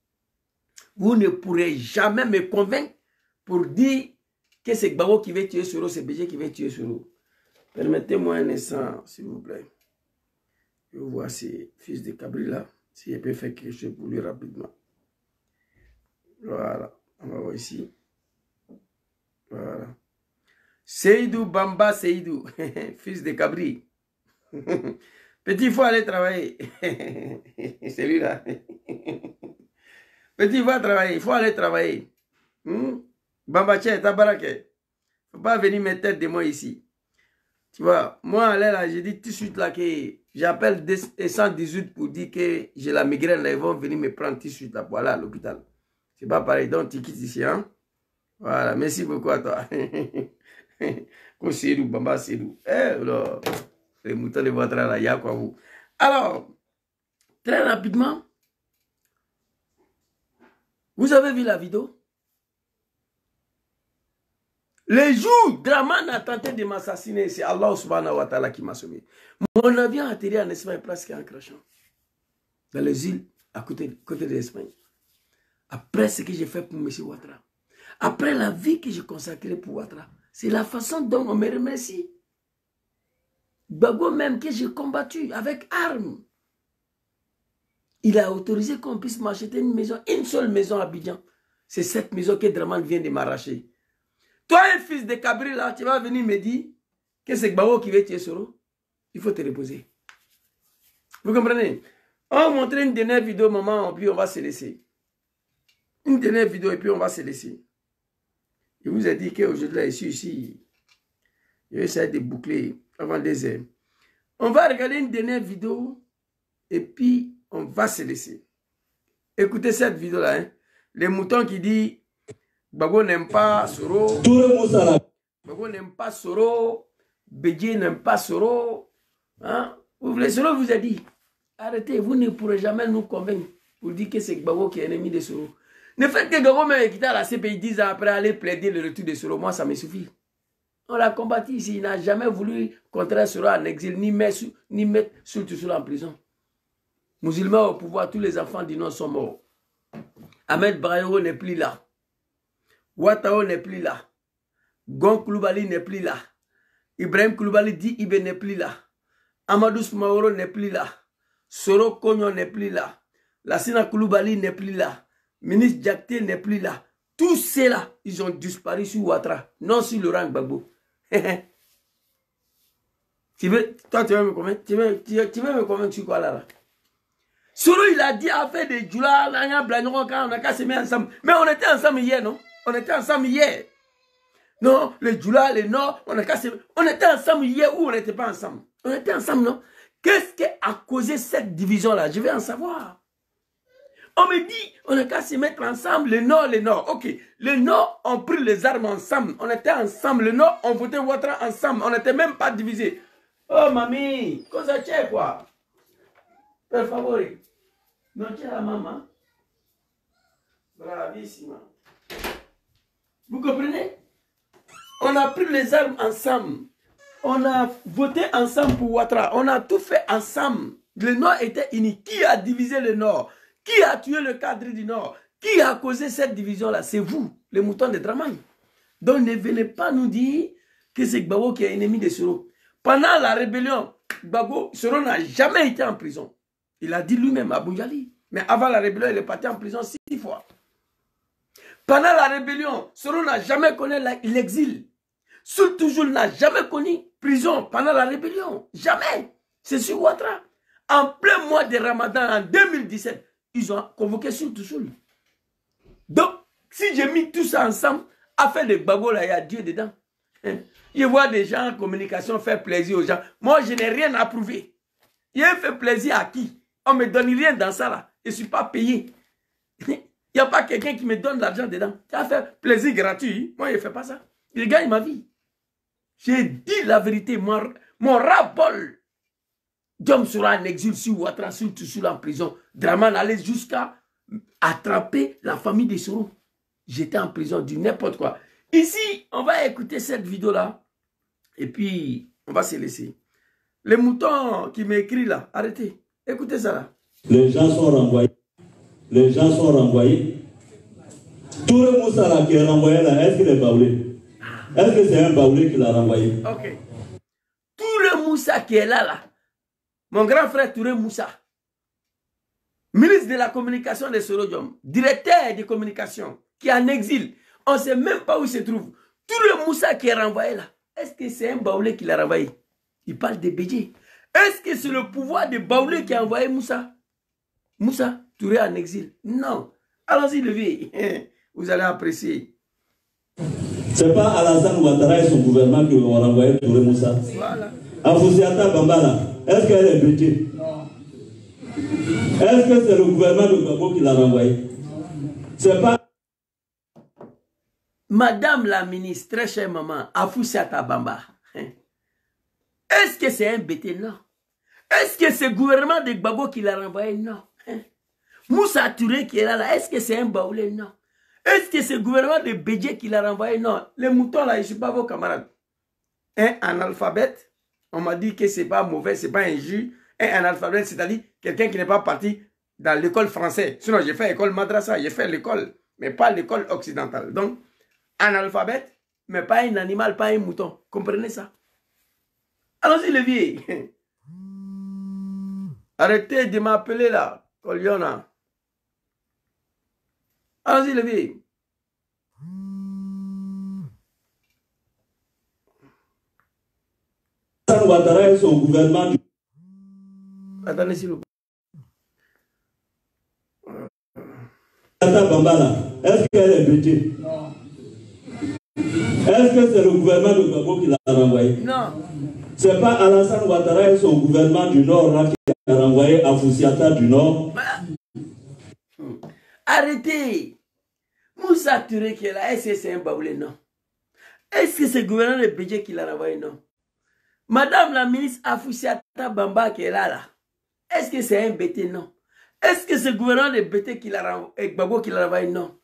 Vous ne pourrez jamais me convaincre pour dire que c'est Gbagbo qui veut tuer Soro, c'est Bédié qui veut tuer Soro. Permettez-moi un instant, s'il vous plaît. Je vois ces fils de Cabri là, si je peux faire quelque chose pour lui rapidement. Voilà, on va voir ici. Voilà. Seydou Bamba Seydou, fils de Cabri. Petit, il faut aller travailler. C'est lui là. Petit, il faut travailler, il faut aller travailler. Bamba Tché, Tabarake. Il ne faut pas venir mettre tête de moi ici. Tu vois, moi, là, j'ai dit tout de suite là que j'appelle 118 pour dire que j'ai la migraine là, ils vont venir me prendre tout de suite là pour aller à l'hôpital. C'est pas pareil, donc tu quittes ici, hein. Voilà, merci beaucoup à toi. Ko Seydou, Bamba Seydou. Eh, là. Les moutons de Ouattara, là, il y a quoi vous. Alors, très rapidement, vous avez vu la vidéo? Les jours, Draman a tenté de m'assassiner, c'est Allah subhanahu wa ta'ala qui m'a sauvé. Mon avion a atterri en Espagne presque en crachant. Dans les îles, à côté de l'Espagne. Après ce que j'ai fait pour M. Ouattara. Après la vie que j'ai consacrée pour Ouattara. C'est la façon dont on me remercie. Gbagbo même que j'ai combattu avec armes. Il a autorisé qu'on puisse m'acheter une maison, une seule maison à Abidjan. C'est cette maison que Draman vient de m'arracher. Toi, un fils de Cabri, là, tu vas venir me dire que c'est Gbagbo qui veut tuer Soro. Il faut te reposer. Vous comprenez? On va montrer une dernière vidéo, maman, puis on va se laisser. Une dernière vidéo, et puis on va se laisser. Je vous ai dit qu'aujourd'hui, là, ici, je vais essayer de boucler avant les heures. On va regarder une dernière vidéo, et puis on va se laisser. Écoutez cette vidéo-là. Hein. Les moutons qui disent Gbagbo n'aime pas Soro. Gbagbo n'aime pas Soro. Bédié n'aime pas Soro. Hein? Soro vous a dit, arrêtez, vous ne pourrez jamais nous convaincre pour dire que c'est Gbagbo qui est ennemi de Soro. Ne faites que Gbagbo même quitter la CPI 10 ans après aller plaider le retour de Soro. Moi, ça me suffit. On l'a combattu ici. Il n'a jamais voulu contrer Soro en exil, ni mettre surtout en prison. Musulmans au pouvoir, tous les enfants du Nord sont morts. Ahmed Brahiro n'est plus là. Ouattara n'est plus là. Gon Koulibaly n'est plus là. Ibrahim Koulibaly dit Ibe n'est plus là. Amadou Soumaoro n'est plus là. Soro Kogno n'est plus là. Lassina Koulibaly n'est plus là. Ministre Diakité n'est plus là. Tous ceux-là, ils ont disparu sur Ouattara, non sur Laurent Gbagbo. Toi, tu veux me convaincre? Tu veux me convaincre sur quoi là? Soro, il a dit à faire des djoula, on a qu'à se mettre ensemble. Mais on était ensemble hier, non? On était ensemble hier. Non, les djoula, les Nord, on a qu'à se... On était ensemble hier ou on n'était pas ensemble? On était ensemble, non? Qu'est-ce qui a causé cette division-là? Je vais en savoir. On me dit, on n'a qu'à se mettre ensemble, les Nord. Ok, les Nord ont pris les armes ensemble. On était ensemble. Les Nord ont voté Ouattara ensemble. On n'était même pas divisés. Oh, mamie, cosa c'è quoi? Per favore. Non c'è la maman? Bravissima. Vous comprenez? On a pris les armes ensemble. On a voté ensemble pour Ouattara. On a tout fait ensemble. Le Nord était uni. Qui a divisé le Nord? Qui a tué le cadre du Nord? Qui a causé cette division-là? C'est vous, les moutons de Dramane. Donc ne venez pas nous dire que c'est Gbagbo qui est ennemi de Soro. Pendant la rébellion, Gbagbo, Soro n'a jamais été en prison. Il a dit lui-même à Bounjali. Mais avant la rébellion, il est parti en prison 6 fois. Pendant la rébellion, Soro n'a jamais connu l'exil. Toujours n'a jamais connu prison pendant la rébellion. Jamais. C'est sur Ouattara. En plein mois de Ramadan en 2017, ils ont convoqué Soul. Donc, si j'ai mis tout ça ensemble, affaire de Gbagbo, là, il y a Dieu dedans. Je vois des gens en communication faire plaisir aux gens. Moi, je n'ai rien à prouver. Il a fait plaisir à qui? On ne me donne rien dans ça, là. Je ne suis pas payé. Il n'y a pas quelqu'un qui me donne l'argent dedans. Tu as fait plaisir gratuit. Moi, je ne fais pas ça. Il gagne ma vie. J'ai dit la vérité. Mon ras-bol. Diom sera en exil sur Ouattara, sur en prison. Draman allait jusqu'à attraper la famille de Soro. J'étais en prison, du n'importe quoi. Ici, on va écouter cette vidéo-là. Et puis, on va se laisser. Les moutons qui m'écrivent là, arrêtez. Écoutez ça là. Les gens sont renvoyés. Les gens sont renvoyés. Tout le Moussa là qui est renvoyé là, est-ce qu'il est baoulé? Est-ce que c'est un baoulé qui l'a renvoyé? Ok. Tout le Moussa qui est là, mon grand frère Touré Moussa, ministre de la communication de Soro Diom, directeur de communication, qui est en exil, on ne sait même pas où il se trouve. Touré Moussa qui est renvoyé là, est-ce que c'est un baoulé qui l'a renvoyé? Il parle de Bédié. Est-ce que c'est le pouvoir de baoulé qui a envoyé Moussa? Moussa, Touré en exil? Non. Allons-y, levez. Vous allez apprécier. C'est pas Alassane Ouattara et son gouvernement qui ont renvoyé Touré Moussa. Voilà. Afousiata Bambala, est-ce qu'elle est Bédié? Est-ce que c'est le gouvernement de Gbagbo qui l'a renvoyé? C'est pas... Madame la ministre, très chère maman, Afousiata Bamba. Est-ce que c'est un BT? Non. Est-ce que c'est le gouvernement de Gbagbo qui l'a renvoyé? Non. Moussa Touré qui est là, est-ce que c'est un Baoulé? Non. Est-ce que c'est le gouvernement de Bédje qui l'a renvoyé? Non. Les moutons là, je ne suis pas vos camarades. Un analphabète, on m'a dit que ce n'est pas mauvais, ce n'est pas injure. Un analphabète, c'est-à-dire quelqu'un qui n'est pas parti dans l'école française. Sinon, j'ai fait l'école madrasa, j'ai fait l'école, mais pas l'école occidentale. Donc, analphabète, mais pas un animal, pas un mouton. Comprenez ça? Allons-y, les vieux. Arrêtez de m'appeler là, Coliona. Allons-y, les vieux. Ouattara et son gouvernement. Attendez, s'il vous plaît. Bambala, est-ce qu'elle est bêtée? Non. Est-ce que c'est le gouvernement de Gbagbo qui l'a renvoyé? Non. C'est pas Alassane Ouattara et son gouvernement du Nord là, qui l'a renvoyé à Foussiata du Nord. Arrêtez. Moussa Touré qui est là, est-ce que c'est un Baoulé? Non. Est-ce que c'est le gouvernement de Bédje qui l'a renvoyé? Non. Madame la ministre Afoussiata Bamba qui est là, est-ce que c'est un BT? Non. Est-ce que c'est le gouvernement de BT qui l'a renvoyé, Gbagbo qui l'a renvoyé? Non.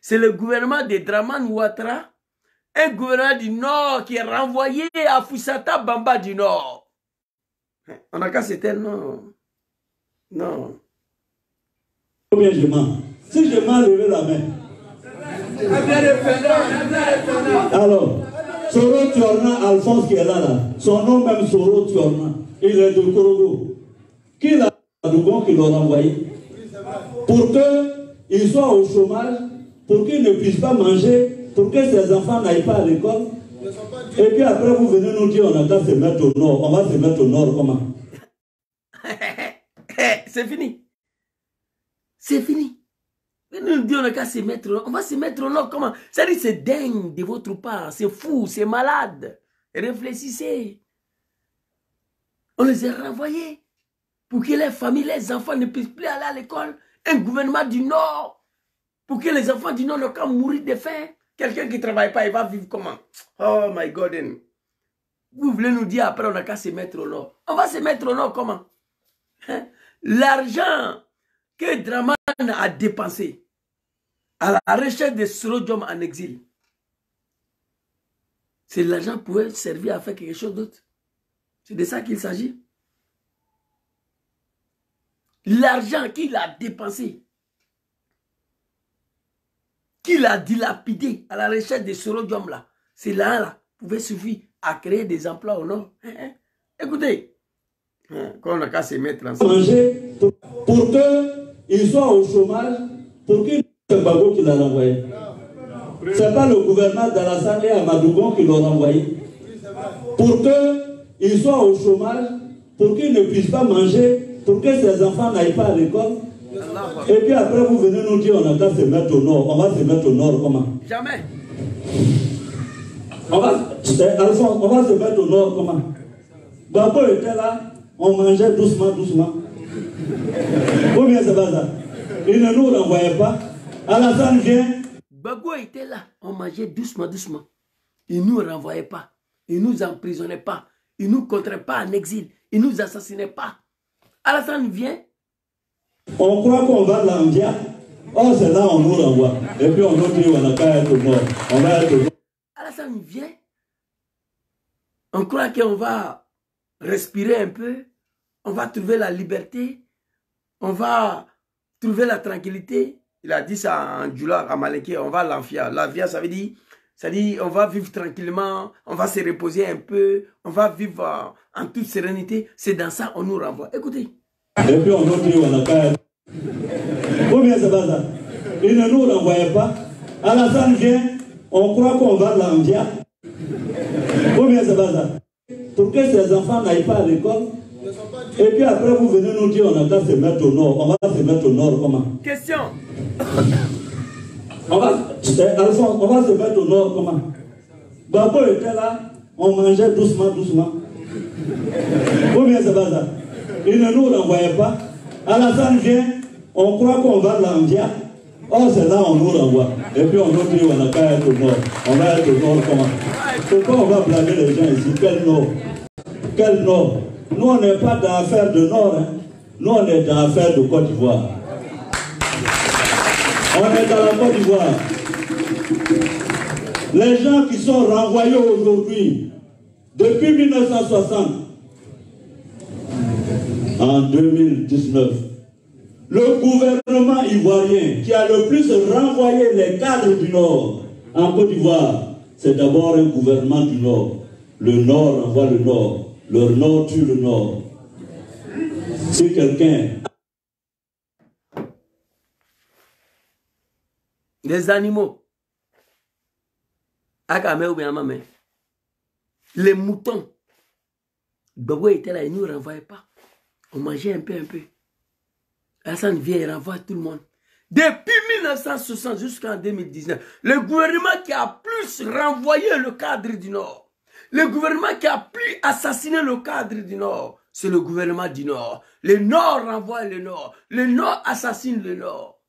C'est le gouvernement de Draman Ouattara, un gouvernement du Nord qui est renvoyé à Foussata Bamba du Nord. On a qu'à c'était non. Non. Combien je mens? Si je mens, levez la main. Alors, Soro Tiorna, Alphonse qui est là, son nom même Soro Tiorna, il est de Korogo. Qui l'a Dougon qui l'a renvoyé? Pour qu'il soit au chômage, pour qu'il ne puisse pas manger, pour que ses enfants n'aillent pas à l'école. Et puis après, vous venez nous dire on a qu'à se mettre au nord. On va se mettre au nord comment? C'est fini. C'est fini. Nous nous disons on a qu'à se mettre au nord. On va se mettre au nord comment? Ça dit c'est dingue de votre part. C'est fou, c'est malade. Réfléchissez. On les a renvoyés pour que les familles, les enfants ne puissent plus aller à l'école. Un gouvernement du Nord. Pour que les enfants du Nord ne puissent mourir de faim. Quelqu'un qui ne travaille pas, il va vivre comment? Oh my God. Vous voulez nous dire après, on n'a qu'à se mettre au Nord. On va se mettre au Nord comment? Hein? L'argent que Draman a dépensé à la recherche de Soro-Diom en exil, c'est l'argent qui pouvait servir à faire quelque chose d'autre. C'est de ça qu'il s'agit. L'argent qu'il a dépensé, qu'il a dilapidé à la recherche de Soro-Diom là, c'est là, pouvait suffire à créer des emplois au Nord. Écoutez, quand on a qu'à se mettre ensemble. Manger pour qu'il soit au chômage, pour qu'il soit Gbagbo qui l'a renvoyé. C'est pas le gouvernement d'Alassane et Amadougon qui l'ont renvoyé. Pour qu'il soit au chômage, pour qu'il ne puisse pas manger, pour que ses enfants n'aillent pas à l'école. Et puis après, vous venez nous dire on a qu'à se mettre au nord. On va se mettre au nord comment? Jamais. On va se mettre au nord comment? Gbagbo était là, on mangeait doucement, doucement. Combien c'est pas ça? Il ne nous renvoyait pas. Alassane vient. Gbagbo était là, on mangeait doucement, doucement. Il ne nous renvoyait pas. Il ne nous emprisonnait pas. Il ne nous contrait pas en exil. Il ne nous assassinait pas. Alassane vient. On croit qu'on va l'envier. Oh, c'est là on nous renvoie. Et puis on nous dit on n'a qu'à être mort. On va être mort. Alassane vient. On croit qu'on va respirer un peu. On va trouver la liberté. On va trouver la tranquillité. Il a dit ça en Djoula, à Malinké. On va l'enfier. L'enfier, ça veut dire on va vivre tranquillement. On va se reposer un peu. On va vivre en toute sérénité. C'est dans ça qu'on nous renvoie. Écoutez. Et puis on nous dit on n'a qu'à être. Combien c'est pas ça? Il ne nous renvoyait pas. Alassane vient, on croit qu'on va l'envier. Combien c'est pas ça? Pour que ses enfants n'aillent pas à l'école. Et puis après, vous venez nous dire on a qu'à se mettre au nord. On va se mettre au nord comment? Question. On va se mettre au nord comment? Gbagbo était là, on mangeait doucement, doucement. Combien c'est pas ça? Il ne nous renvoyait pas. Alassane vient, on croit qu'on va l'envier. Oh, c'est là on nous renvoie. Et puis on nous dit on n'a qu'à être au nord. On va être au nord comment? Pourquoi on va blâmer les gens ici? Quel nord? Quel Nord? Nous, on n'est pas dans l'affaire de Nord. Hein. Nous, on est dans l'affaire de Côte d'Ivoire. On est dans la Côte d'Ivoire. Les gens qui sont renvoyés aujourd'hui, depuis 1960, en 2019, le gouvernement ivoirien qui a le plus renvoyé les cadres du Nord en Côte d'Ivoire, c'est d'abord un gouvernement du Nord. Le Nord renvoie le Nord. Le Nord tue le Nord. Si quelqu'un... Les animaux. Les moutons. Babo était là, ils ne nous renvoyaient pas. On mangeait un peu. Alassane vient et renvoie tout le monde. Depuis 1960 jusqu'en 2019, le gouvernement qui a plus renvoyé le cadre du Nord, le gouvernement qui a plus assassiné le cadre du Nord, c'est le gouvernement du Nord. Le Nord renvoie le Nord. Le Nord assassine le Nord.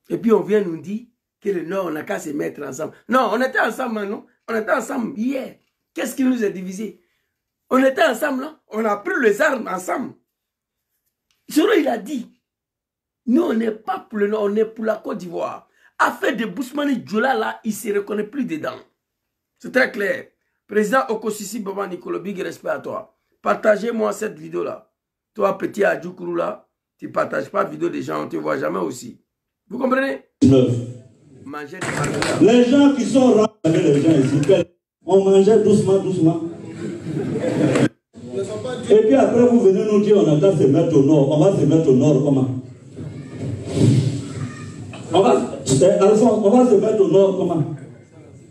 Et puis on vient nous dire que le Nord, on n'a qu'à se mettre ensemble. Non, on était ensemble, non? On était ensemble hier. Qu'est-ce qui nous a divisés? On était ensemble, non? On a pris les armes ensemble. Zoro, il a dit, nous, on n'est pas pour le Nord, on est pour la Côte d'Ivoire. Affaire de Bousmane Djoula, là, il ne se reconnaît plus dedans. C'est très clair. Président Okosisi Baba Nicolo, big respect à toi. Partagez-moi cette vidéo-là. Toi, petit Adjoukourou, là, tu ne partages pas la vidéo des gens, on ne te voit jamais aussi. Vous comprenez? Manger des les gens qui sont rentrés, les gens ici, on mangeait doucement. Et puis après, vous venez nous dire, on a qu'à se mettre au nord. On va se mettre au nord comment? On va se mettre au nord comment?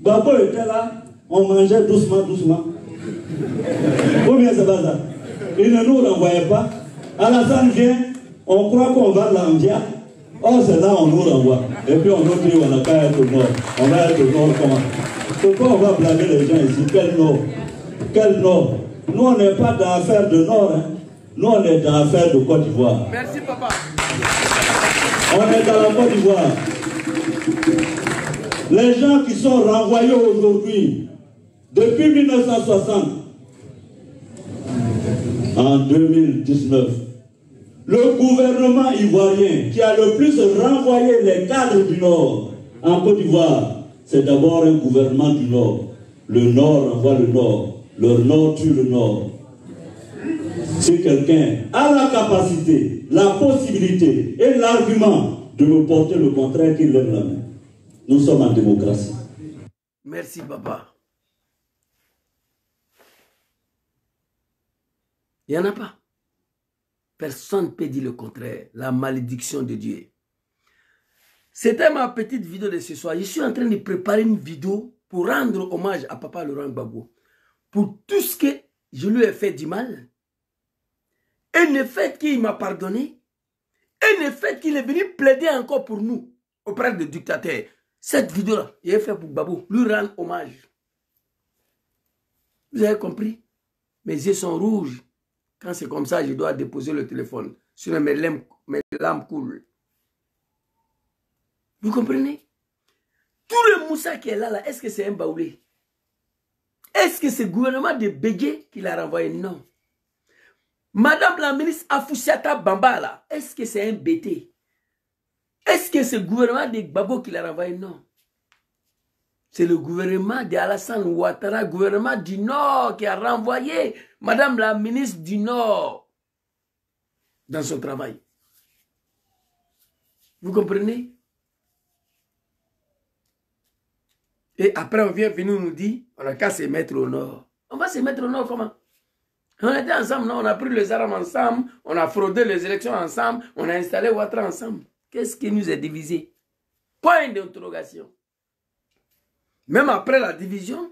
Babo était là, on mangeait doucement. Ou bien c'est pas ça? Il ne nous renvoyait pas. Alassane vient, on croit qu'on va l'envier. Oh, c'est là on nous renvoie. Et puis on nous dit, on n'a qu'à être au nord. On va être au nord comment? Pourquoi on va blâmer les gens ici? Quel nord? Quel nord? Nous, on n'est pas dans l'affaire de Nord. Hein. Nous, on est dans l'affaire de Côte d'Ivoire. Merci, papa. On est dans la Côte d'Ivoire. Les gens qui sont renvoyés aujourd'hui, depuis 1960, en 2019, le gouvernement ivoirien qui a le plus renvoyé les cadres du Nord en Côte d'Ivoire, c'est d'abord un gouvernement du Nord. Le Nord renvoie le Nord. Le Nord tue le Nord. Si quelqu'un a la capacité, la possibilité et l'argument de me porter le contraire, qu'il lève la main. Nous sommes en démocratie. Merci, papa. Il n'y en a pas. Personne ne peut dire le contraire. La malédiction de Dieu. C'était ma petite vidéo de ce soir. Je suis en train de préparer une vidéo pour rendre hommage à Papa Laurent Gbagbo. Pour tout ce que je lui ai fait du mal. Et le fait qu'il m'a pardonné. Et le fait qu'il est venu plaider encore pour nous. Auprès du dictateur. Cette vidéo-là, il est fait pour Gbagbo. Lui rendre hommage. Vous avez compris? Mes yeux sont rouges. Quand c'est comme ça, je dois déposer le téléphone. Sinon mes larmes coulent. Vous comprenez? Tout le Moussa qui est là, est-ce que c'est un baoulé? Est-ce que c'est le gouvernement de Bégué qui l'a renvoyé? Non. Madame la ministre Afoussiata Bamba, là, est-ce que c'est un BT? Est-ce que c'est le gouvernement de Gbagbo qui l'a renvoyé? Non. C'est le gouvernement de Alassane Ouattara, gouvernement du Nord, qui a renvoyé Madame la ministre du Nord dans son travail. Vous comprenez? Et après, on vient venir nous dire, on n'a qu'à se mettre au nord. On va se mettre au nord comment? On était ensemble, non? On a pris les armes ensemble, on a fraudé les élections ensemble, on a installé Ouattara ensemble. Qu'est-ce qui nous a divisés? Point d'interrogation. Même après la division,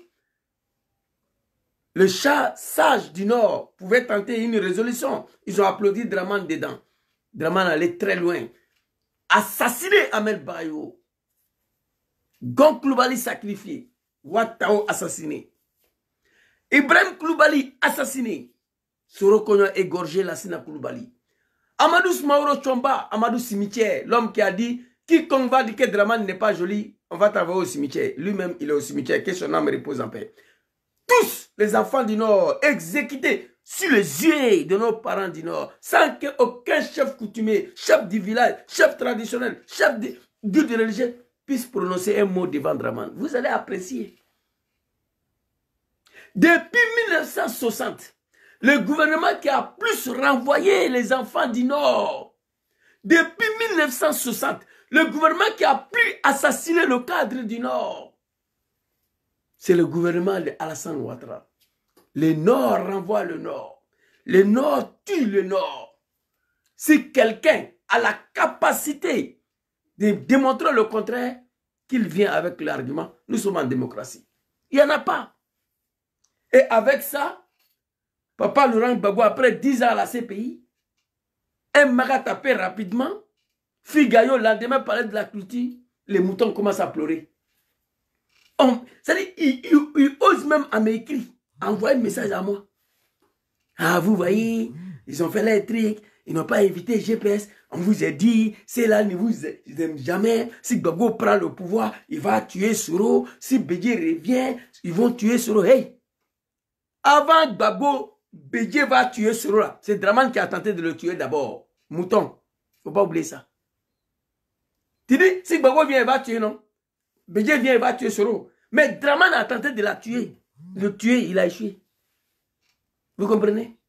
le chat sage du Nord pouvait tenter une résolution. Ils ont applaudi Draman dedans. Draman allait très loin. Assassiner Ahmed Bayo. Gon Koulibaly sacrifié. Ouattao assassiné. Ibrahim Koulibaly assassiné. Soro Kogno égorgé Lassina Koulibaly. Amadou Smaoro Chomba, Amadou Cimetière, l'homme qui a dit quiconque va dire que Draman n'est pas joli, on va t'envoyer au cimetière. Lui-même, il est au cimetière, que son âme repose en paix. tous les enfants du Nord exécutés sur les yeux de nos parents du Nord, sans qu'aucun chef coutumier, chef du village, chef traditionnel, chef de religieux puisse prononcer un mot devant Dramane. Vous allez apprécier. Depuis 1960, le gouvernement qui a plus renvoyé les enfants du Nord, depuis 1960, le gouvernement qui a plus assassiné le cadre du Nord, c'est le gouvernement d'Alassane Ouattara. Le Nord renvoie le Nord. Le Nord tue le Nord. Si quelqu'un a la capacité de démontrer le contraire, qu'il vient avec l'argument, nous sommes en démocratie. Il n'y en a pas. Et avec ça, Papa Laurent Gbagbo, après 10 ans à la CPI, un maga tapé rapidement, Figayo, le lendemain, parlait de la culture, les moutons commencent à pleurer. C'est-à-dire, il ose même à m'écrire, envoyer un message à moi. Ah, vous voyez, ils ont fait les trucs, ils n'ont pas invité GPS, on vous a dit, c'est là, ne vous aime jamais. Si Gbagbo prend le pouvoir, il va tuer Soro. Si Bédié revient, ils vont tuer Soro. Hey! Avant Gbagbo, Bédié va tuer Soro là. C'est Dramane qui a tenté de le tuer d'abord. Mouton. Faut pas oublier ça. Tu dis, si Gbagbo vient, il va tuer, non? Bédié vient, il va tuer Soro. Mais Dramane a tenté de la tuer. Le tuer, il a échoué. Vous comprenez?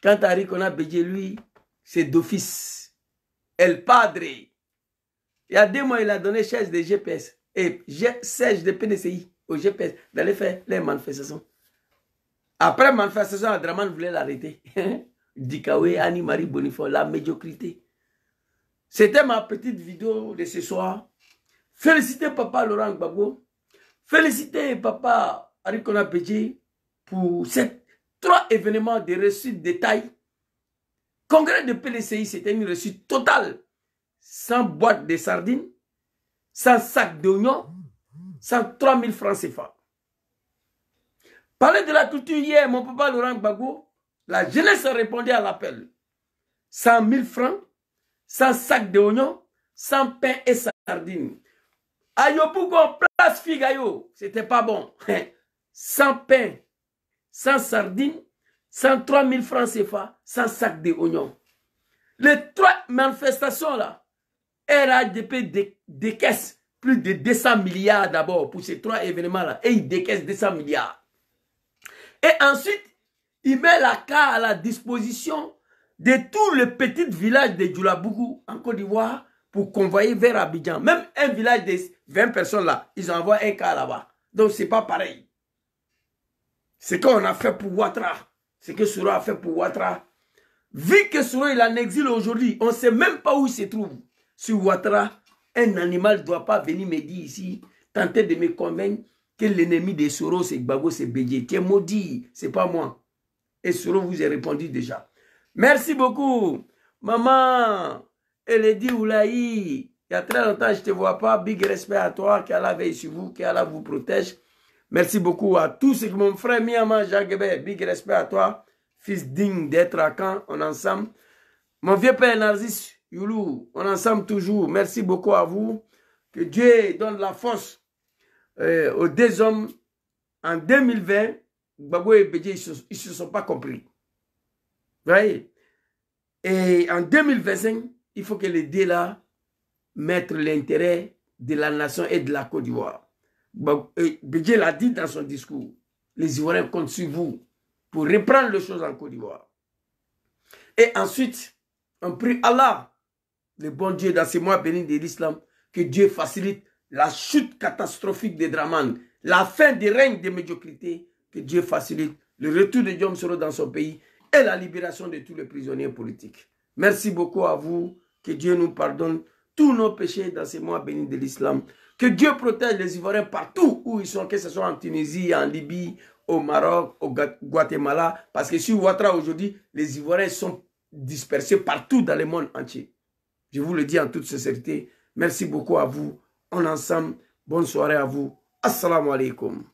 Quand Harry Kona Bédié, lui, c'est d'office. El Padre. Il y a 2 mois, il a donné chaise de GPS et siège de PDCI au GPS d'aller faire les manifestations. Après manifestation, Dramane voulait l'arrêter. Dikawe, Annie-Marie Bonifon, la médiocrité. C'était ma petite vidéo de ce soir. Félicitez Papa Laurent Gbagbo. Félicitez Papa Harry Kona Bédié pour ces 3 événements de réussite de taille. Congrès de PDCI, c'était une réussite totale. Sans boîte de sardines, sans sac d'oignons, sans 3000 francs CFA. Parler de la culture hier, mon papa Laurent Gbagbo, la jeunesse a répondu à l'appel. 100 000 francs, sans sac d'oignons, sans pain et sardines. Ayopougon, place Figayo, c'était pas bon. Sans pain, sans sardines, sans 3000 francs CFA, sans sac d'oignons. Les 3 manifestations là, RADP décaisse plus de 200 milliards d'abord pour ces 3 événements là. Et il décaisse 200 milliards. Et ensuite, il met la carte à la disposition de tous les petits villages de Djoulabougou en Côte d'Ivoire pour convoyer vers Abidjan. Même un village de 20 personnes là, ils envoient un cas là-bas. Donc c'est pas pareil. Ce qu'on a fait pour Ouattara, ce que Soro a fait pour Ouattara. Vu que Soro est en exil aujourd'hui, on ne sait même pas où il se trouve. Sur Ouattara, un animal ne doit pas venir me dire ici, tenter de me convaincre que l'ennemi de Soro, c'est Gbagbo, c'est Bédié. Tu es maudit, ce n'est pas moi. Et Soro vous a répondu déjà. Merci beaucoup. Maman, Eledi Oulaï, il y a très longtemps, je ne te vois pas. Big respect à toi, qu'Allah veille sur vous, qu'Allah vous protège. Merci beaucoup à tous ceux que mon frère Miama Jacques Hébert, big respect à toi. Fils digne d'être à Caen, on est ensemble. Mon vieux père Narcisse Youlou, on est ensemble toujours. Merci beaucoup à vous. Que Dieu donne la force aux 2 hommes. En 2020, Gbagbo et Bédié, ils ne se sont pas compris. Vous voyez? Et en 2025, il faut que les 2 là mettent l'intérêt de la nation et de la Côte d'Ivoire. Bédié l'a dit dans son discours. Les Ivoiriens comptent sur vous pour reprendre les choses en Côte d'Ivoire. Et ensuite, on prie Allah, le bon Dieu, dans ces mois bénis de l'islam, que Dieu facilite la chute catastrophique de Dramane, la fin des règnes de médiocrité, que Dieu facilite le retour de Diom Soro dans son pays et la libération de tous les prisonniers politiques. Merci beaucoup à vous, que Dieu nous pardonne tous nos péchés dans ces mois bénis de l'islam. Que Dieu protège les Ivoiriens partout où ils sont, que ce soit en Tunisie, en Libye, au Maroc, au Guatemala. Parce que sur Ouattara aujourd'hui, les Ivoiriens sont dispersés partout dans le monde entier. Je vous le dis en toute sincérité. Merci beaucoup à vous. On est ensemble. Bonne soirée à vous. Assalamu alaikum.